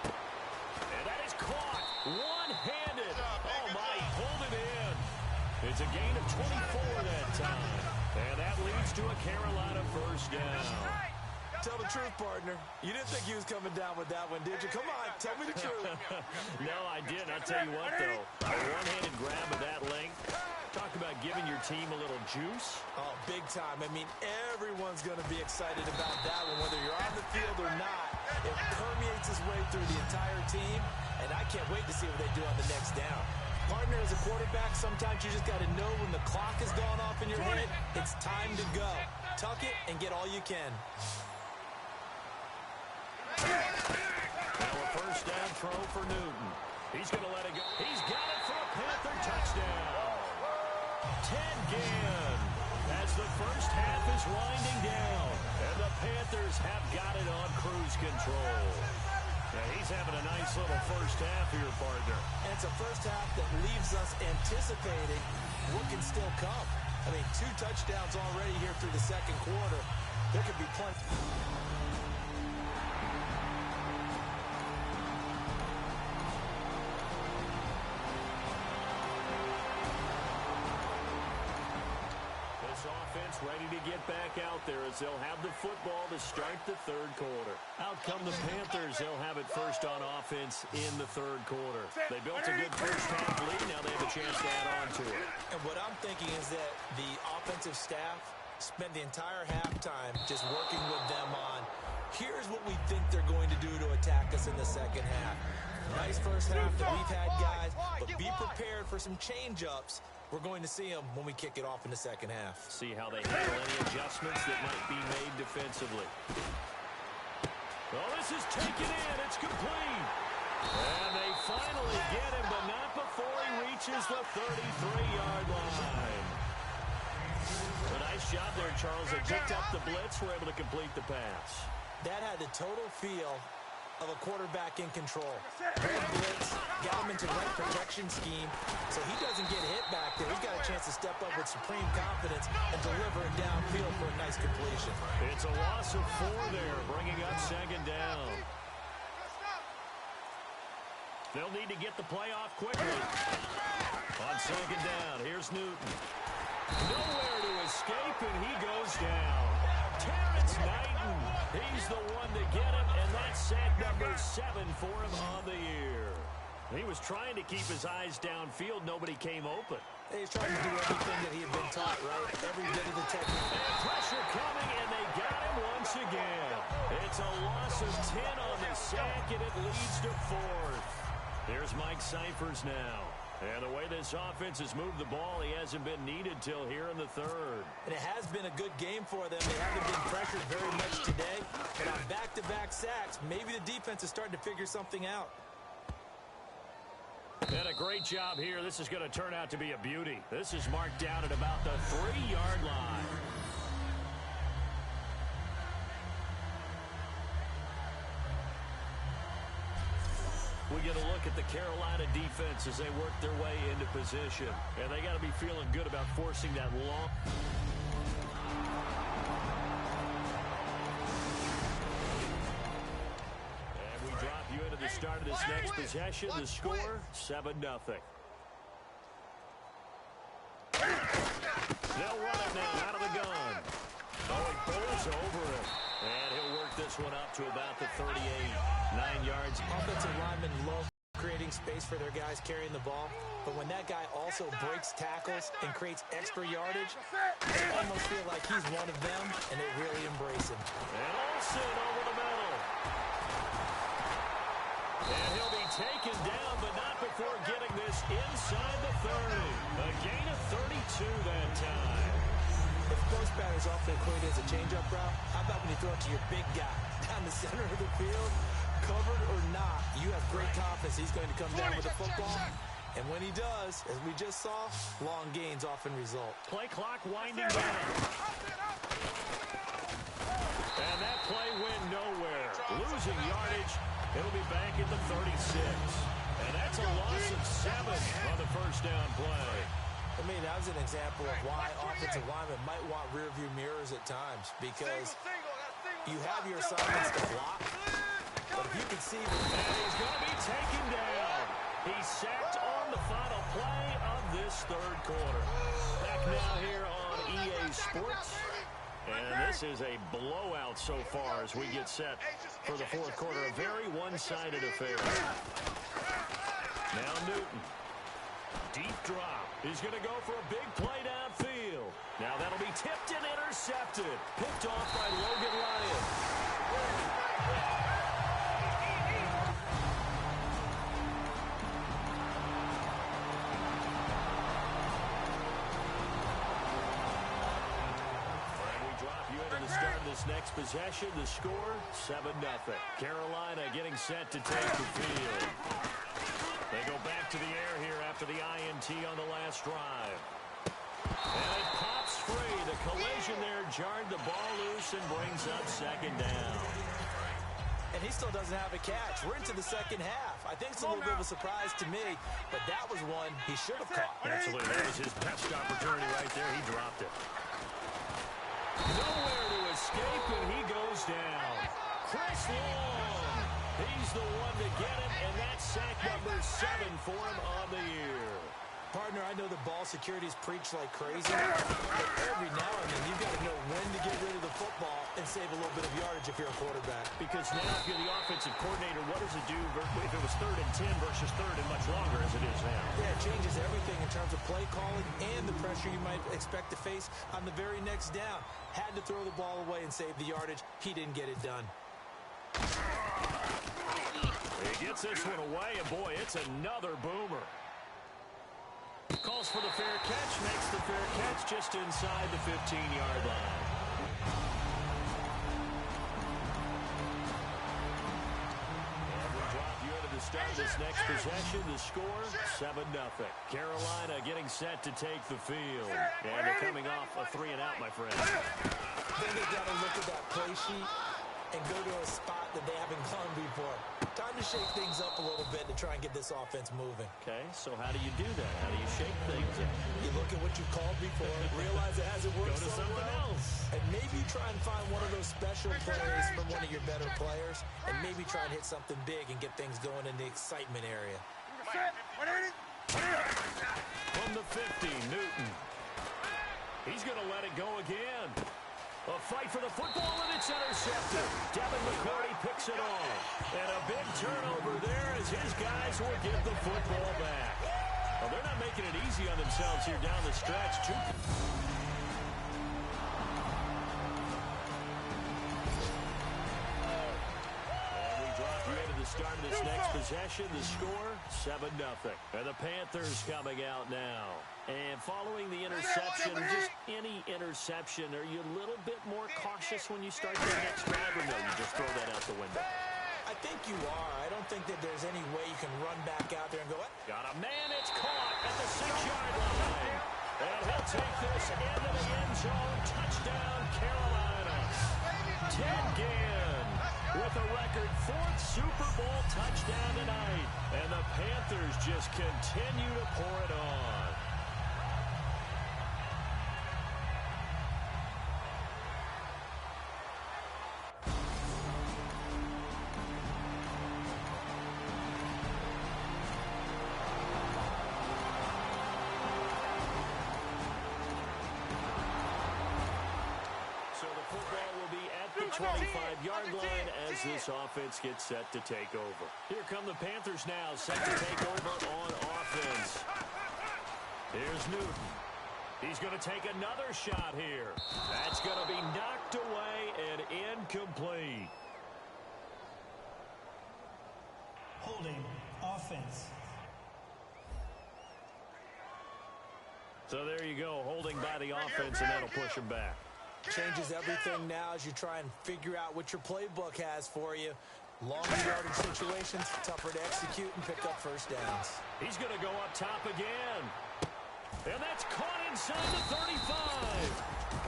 Speaker 1: And that is caught, one-handed. Oh, my, he pulled it in. It's a gain of 24 that time. And that leads to a Carolina first down.
Speaker 2: Tell the truth, partner. You didn't think he was coming down with that one, did you? Come on, tell me the truth.
Speaker 1: No, I didn't. I'll tell you what, though. A one-handed grab of that length. Talk about giving your team a little juice.
Speaker 2: Oh, big time. I mean, everyone's going to be excited about that one, whether you're on the field or not. It permeates its way through the entire team, and I can't wait to see what they do on the next down. Partner, as a quarterback, sometimes you just got to know when the clock has gone off in your head, it's time to go. Tuck it and get all you can.
Speaker 1: Now a first down throw for Newton. He's going to let it go. He's got it for a Panther touchdown. Ted Ginn as the first half is winding down. And the Panthers have got it on cruise control. Now he's having a nice little first half here, partner.
Speaker 2: And it's a first half that leaves us anticipating what can still come. I mean, 2 touchdowns already here through the second quarter. There could be plenty.
Speaker 1: This offense ready to get back out there as they'll have the football to start the third quarter. Out come the Panthers. They'll have it first on offense in the third quarter. They built a good first half lead. Now they have a chance to add on to it.
Speaker 2: And what I'm thinking is that the offensive staff spent the entire halftime just working with them on, here's what we think they're going to do to attack us in the second half. Nice first half that we've had, guys, but be prepared for some change-ups. We're going to see them when we kick it off in the second half.
Speaker 1: See how they handle any adjustments that might be made defensively. Oh, this is taken in. It's complete. And they finally get him, but not before he reaches the 33-yard line. A nice job there, Charles. They picked up the blitz, were able to complete the pass.
Speaker 2: That had the total feel of a quarterback in control. Red blitz, got him into the right protection scheme, so he doesn't get hit back there. He's got a chance to step up with supreme confidence and deliver it downfield for a nice completion.
Speaker 1: It's a loss of 4 there, bringing up second down. They'll need to get the play off quickly. On second down, here's Newton. Nowhere to escape, and he goes down. Terrence Knighton, he's the one to get him, and that's sack number 7 for him on the year. He was trying to keep his eyes downfield. Nobody came open.
Speaker 2: He's trying to do everything that he had been taught, right? Every bit of the technique.
Speaker 1: And pressure coming, and they got him once again. It's a loss of 10 on the sack, and it leads to 4th. Here's Mike Cyphers now. And the way this offense has moved the ball, he hasn't been needed till here in the third.
Speaker 2: And it has been a good game for them. They haven't been pressured very much today. But on back-to-back sacks, maybe the defense is starting to figure something out.
Speaker 1: And a great job here. This is going to turn out to be a beauty. This is marked down at about the 3-yard line. We get a look at the Carolina defense as they work their way into position. And they got to be feeling good about forcing that long. And we drop you into the start of this next possession. The score, 7-0. They'll run it now out of the gun. Oh, he pulls over it. And he'll work this one up to about the 38. 9 yards.
Speaker 2: Offensive linemen love creating space for their guys carrying the ball. But when that guy also breaks tackles and creates extra yardage, they almost feel like he's one of them, and they really embrace him.
Speaker 1: And Olsen over the middle. And he'll be taken down, but not before getting this inside the 30. A gain of 32 that time.
Speaker 2: If post patterns often equated as a change-up route, how about when you throw it to your big guy down the center of the field? Covered or not, you have great confidence he's going to come down with the football. And when he does, as we just saw, long gains often result.
Speaker 1: Play clock winding down. And that play went nowhere. Losing yardage. It'll be back at the 36. And that's a loss of 7 on the first down play.
Speaker 2: I mean, that was an example of why offensive linemen might want rearview mirrors at times, because you have your assignments to block, but if you can see that
Speaker 1: he's going to be taken down. He's sacked on the final play of this third quarter. Back now here on EA Sports. And this is a blowout so far as we get set for the fourth quarter. A very one-sided affair. Now Newton. Deep drop. He's going to go for a big play downfield. Now that'll be tipped and intercepted. Picked off by Logan Ryan. And we drop you into the start of this next possession. The score, 7-0. Carolina getting set to take the field. They go back to the air here after the INT on the last drive. And it pops free. The collision there jarred the ball loose and brings up second down.
Speaker 2: And he still doesn't have a catch. We're into the second half. I think it's a little bit of a surprise to me, but that was one he should have caught.
Speaker 1: Absolutely. That was his best opportunity right there. He dropped it. He's the one to get it, and that's sack number 7 for him on the year.
Speaker 2: Partner, I know the ball security's preached like crazy, but every now and then you've got to know when to get rid of the football and save a little bit of yardage if you're a quarterback.
Speaker 1: Because now if you're the offensive coordinator, what does it do if it was 3rd and 10 versus 3rd and much longer as it is now?
Speaker 2: Yeah, it changes everything in terms of play calling and the pressure you might expect to face on the very next down. Had to throw the ball away and save the yardage. He didn't get it done.
Speaker 1: He gets this one away, and boy, it's another boomer. Calls for the fair catch, makes the fair catch just inside the 15-yard line. And we'll drop you into the start of this next possession. The score, 7-0. Carolina getting set to take the field. And they're coming off a 3-and-out, my friend.
Speaker 2: Then they got to look at that play sheet and go to a spot that they haven't gone before. Time to shake things up a little bit to try and get this offense moving.
Speaker 1: Okay, so how do you do that? How do you shake things up?
Speaker 2: You look at what you called before, realize it hasn't worked
Speaker 1: Go to
Speaker 2: so
Speaker 1: something
Speaker 2: well,
Speaker 1: else.
Speaker 2: and maybe try and find one of those special plays from one of your better players, and maybe try and hit something big and get things going in the excitement area.
Speaker 1: From the 50, Newton. He's going to let it go again. A fight for the football, and it's intercepted. Devin McCourty picks it off. And a big turnover there as his guys will give the football back. Well, they're not making it easy on themselves here down the stretch. Start of this next possession, the score, 7-0. And the Panthers coming out now. And following the interception, just any interception, are you a little bit more cautious when you start that next drive, or no, you just throw that out the window?
Speaker 2: I think you are. I don't think that there's any way you can run back out there and go, what?
Speaker 1: Got a man, it's caught at the 6-yard line. And he'll take this into the end zone. Touchdown, Carolina. Ted Ginn with a record 4th Super Bowl touchdown tonight. And the Panthers just continue to pour it on. So the football will be at the 25-yard line as this offense gets set to take over. Here come the Panthers now, set to take over on offense. Here's Newton. He's going to take another shot here. That's going to be knocked away and incomplete.
Speaker 4: Holding offense.
Speaker 1: So there you go, holding by the offense, and that'll push him back.
Speaker 2: Changes everything now as you try and figure out what your playbook has for you. Longer yardage situations, tougher to execute and pick up first downs.
Speaker 1: He's going to go up top again. And that's caught inside the 35.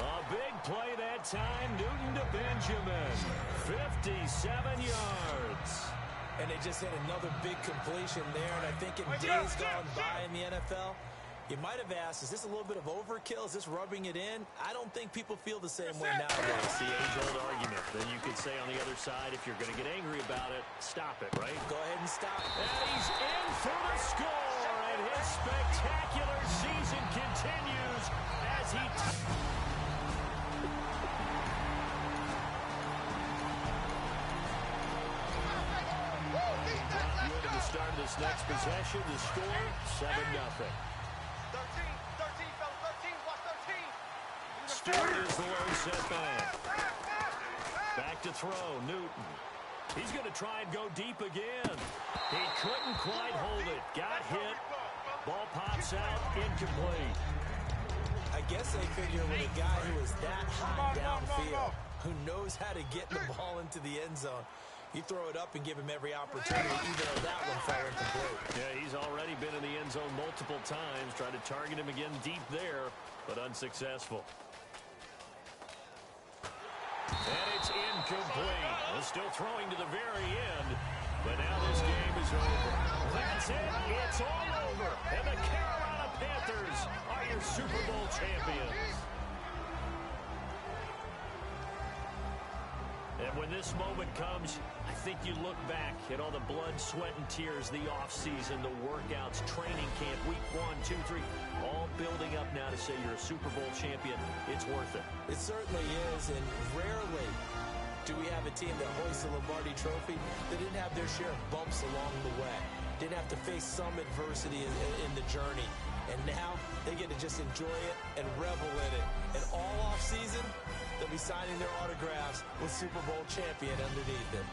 Speaker 1: A big play that time, Newton to Benjamin. 57 yards.
Speaker 2: And they just hit another big completion there. And I think in days gone by in the NFL, you might have asked, is this a little bit of overkill? Is this rubbing it in? I don't think people feel the same way nowadays.
Speaker 1: It's the age-old argument. Then you could say on the other side, if you're going to get angry about it, stop it, right?
Speaker 2: Go ahead and stop.
Speaker 1: And he's in for the score, and his spectacular season continues as he... Into the start of this next possession, the score, 7-0.
Speaker 9: 13, fellas, 13, watch 13.
Speaker 1: Stewart is the lone setback. Back to throw, Newton. He's going to try and go deep again. He couldn't quite hold it. Got hit. Ball pops out, incomplete.
Speaker 2: I guess they figure with a guy who is that high downfield, who knows how to get the ball into the end zone, you throw it up and give him every opportunity, even though that one fell incomplete.
Speaker 1: Yeah, he's already been in the end zone multiple times. Tried to target him again deep there, but unsuccessful. And it's incomplete. Well, still throwing to the very end, but now this game is over. That's it. It's all over. And the Carolina Panthers are your Super Bowl champions. And And when this moment comes, I think you look back at all the blood, sweat, and tears, the offseason, the workouts, training camp, week 1, 2, 3, all building up now to say you're a Super Bowl champion. It's worth it.
Speaker 2: It certainly is, and rarely do we have a team that hoists a Lombardi trophy that didn't have their share of bumps along the way, didn't have to face some adversity in the journey. And now they get to just enjoy it and revel in it. And all offseason, they'll be signing their autographs with Super Bowl champion underneath it.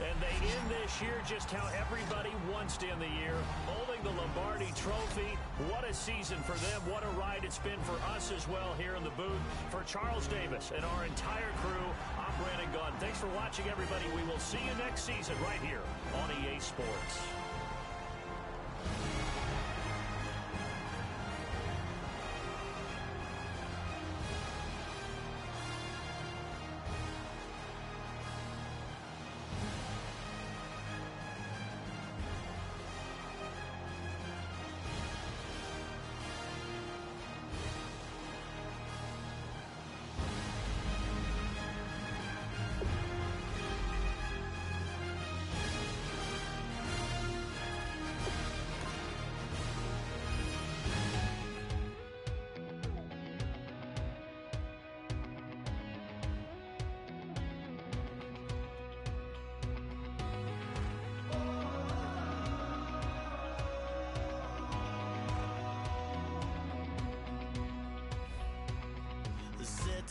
Speaker 1: And they end this year just how everybody wants to end the year, holding the Lombardi Trophy. What a season for them. What a ride it's been for us as well here in the booth. For Charles Davis and our entire crew, I'm Brandon Gaudin. Thanks for watching, everybody. We will see you next season right here on EA Sports.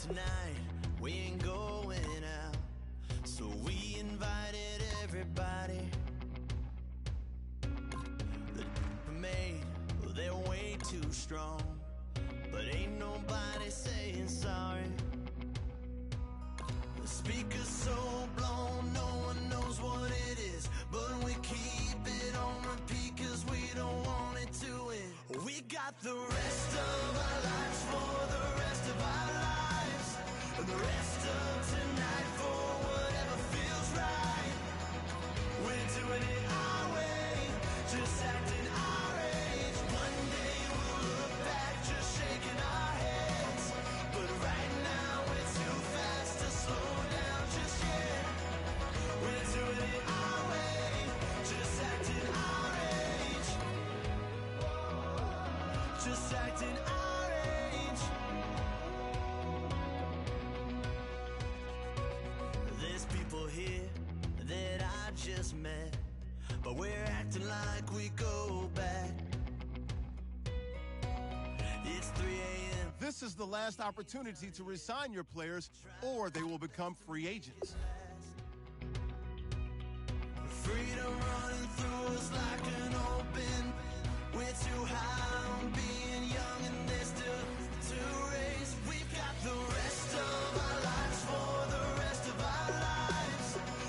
Speaker 10: Tonight we ain't going out, so we invited everybody. The made, well, they're way too strong, but ain't nobody saying sorry. The speaker's so blown, no one knows what it is, but we keep it on repeat 'cause we don't want it to end. We got the rest of our lives for the rest of our lives. The rest of tonight for whatever feels right. We're doing it our way, just acting our age. One day we'll look back just shaking our heads, but right now we're too fast to slow down just yet. We're doing it our way, just acting our age. Just acting our age. There's people here that I just met, but we're acting like we go back. It's 3 a.m.
Speaker 7: This is the last opportunity to resign your players, or they will become free agents.
Speaker 10: Freedom running through us like an open. We're too high on being young and there's still to race. We've got the rest of our lives for the rest of our lives,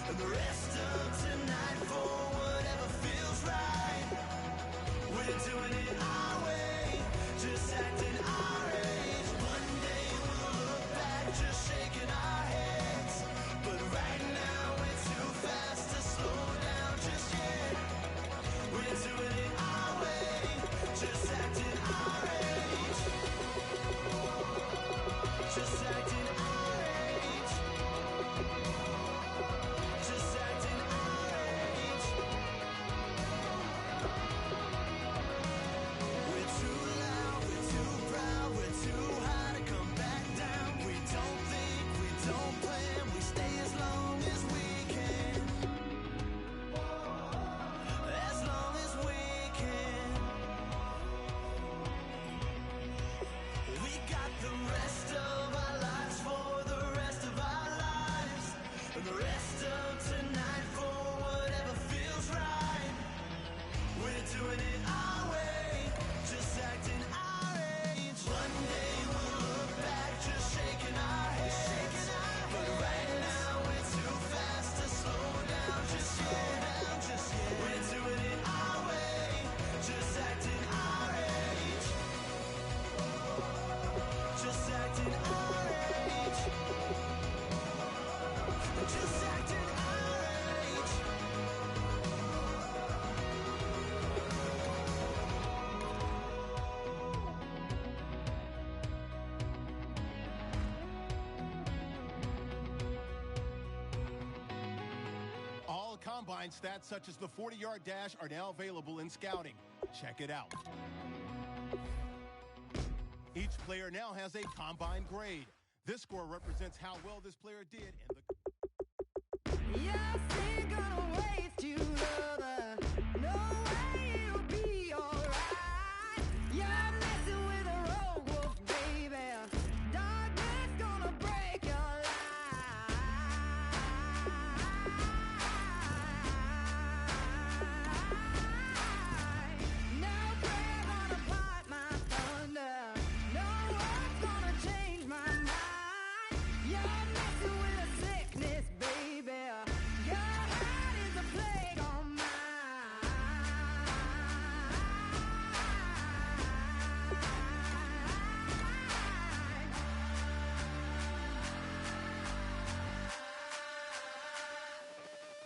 Speaker 10: and the rest of tonight for whatever feels right. We're doing it our way, just acting our age. One day we'll look back just shaking our heads, but right now we're too fast to slow down just yet. We're doing it our way, just acting our age. Just acting our age. Just acting our age. We're too loud, we're too proud, we're too high to come back down. We don't think, we don't plan, we stay as long as we can. As long as we can. We got the rest of our lives for the rest of our lives, and the rest of tonight for whatever feels right. We're doing it our way, just acting our age. One day we'll look back just shaking our heads, but right now we're too fast to slow down just yet. We're doing it our way, just acting our age.
Speaker 7: combine stats such as the 40-yard dash are now available in scouting. Check it out. Each player now has a combine grade. This score represents how well this player did in the...
Speaker 10: Yes, ain't gonna waste you, lover. No way you'll be alright. You're messing with a rogue wolf, baby. Darkness gonna break your life. No prayer gonna fight my thunder. No one's gonna change my mind. You're messing with a sickness, baby. Your heart is a plague on mine.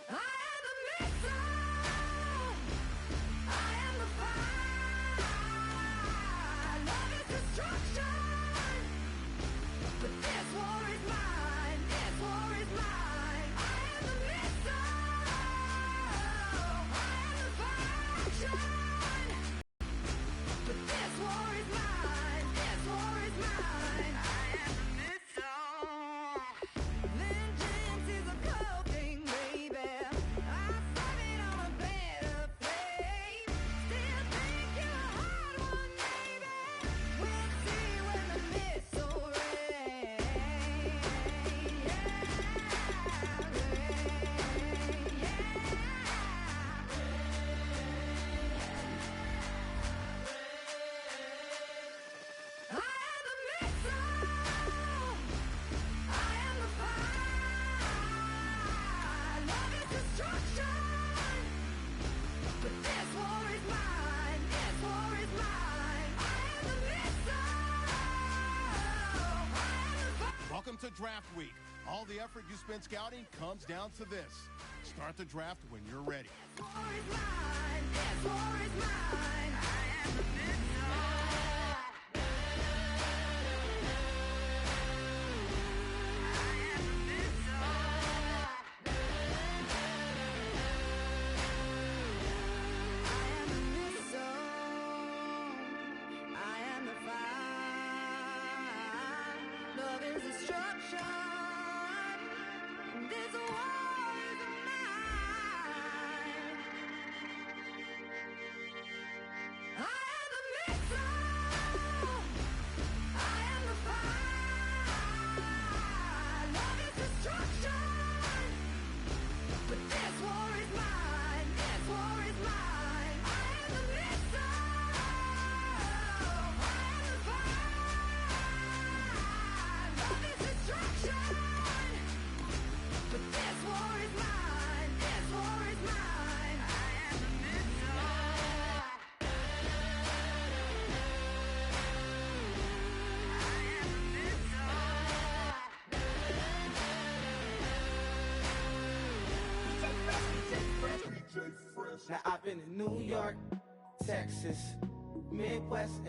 Speaker 10: I am the missile. I am the fire. Love is destruction. But this war is mine. This war is mine. I am the missile. I am the faction. But this war is mine. This war is mine. I am the missile. Vengeance is a cold thing, baby. I serve it on a bed of flame. Still think you're a hard one, baby. We'll see when the missile rains. I am the missile. I am the fire. Love is destruction. But this war is mine. This war is mine. I am the missile. I am the fire.
Speaker 7: Welcome to Draft Week. All the effort you spent scouting comes down to this. Start the draft when you're ready.
Speaker 10: This war is mine. This war is mine. I am the missile. But this war is mine. This war is mine. I am the missile. I am the fire. Love is destruction. But this war is mine. This war is mine. I am the missile. I am the
Speaker 11: Now I've been in New York, Texas, Midwest,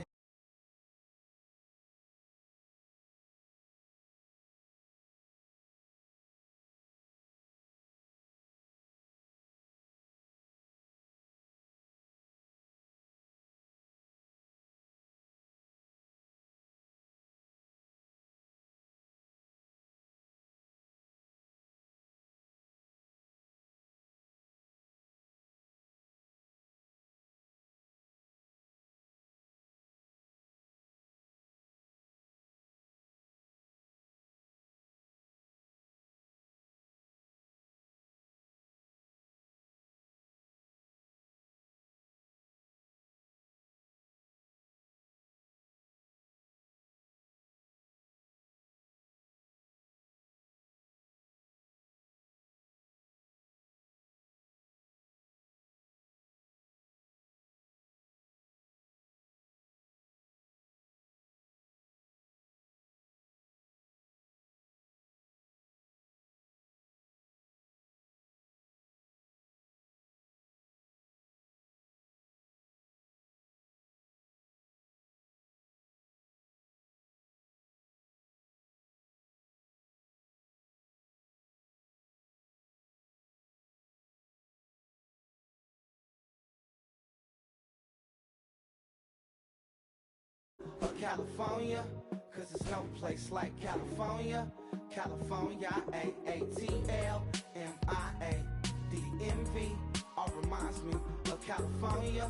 Speaker 11: of California, 'cause there's no place like California. California, AATLMIA, DMV, all reminds me of California.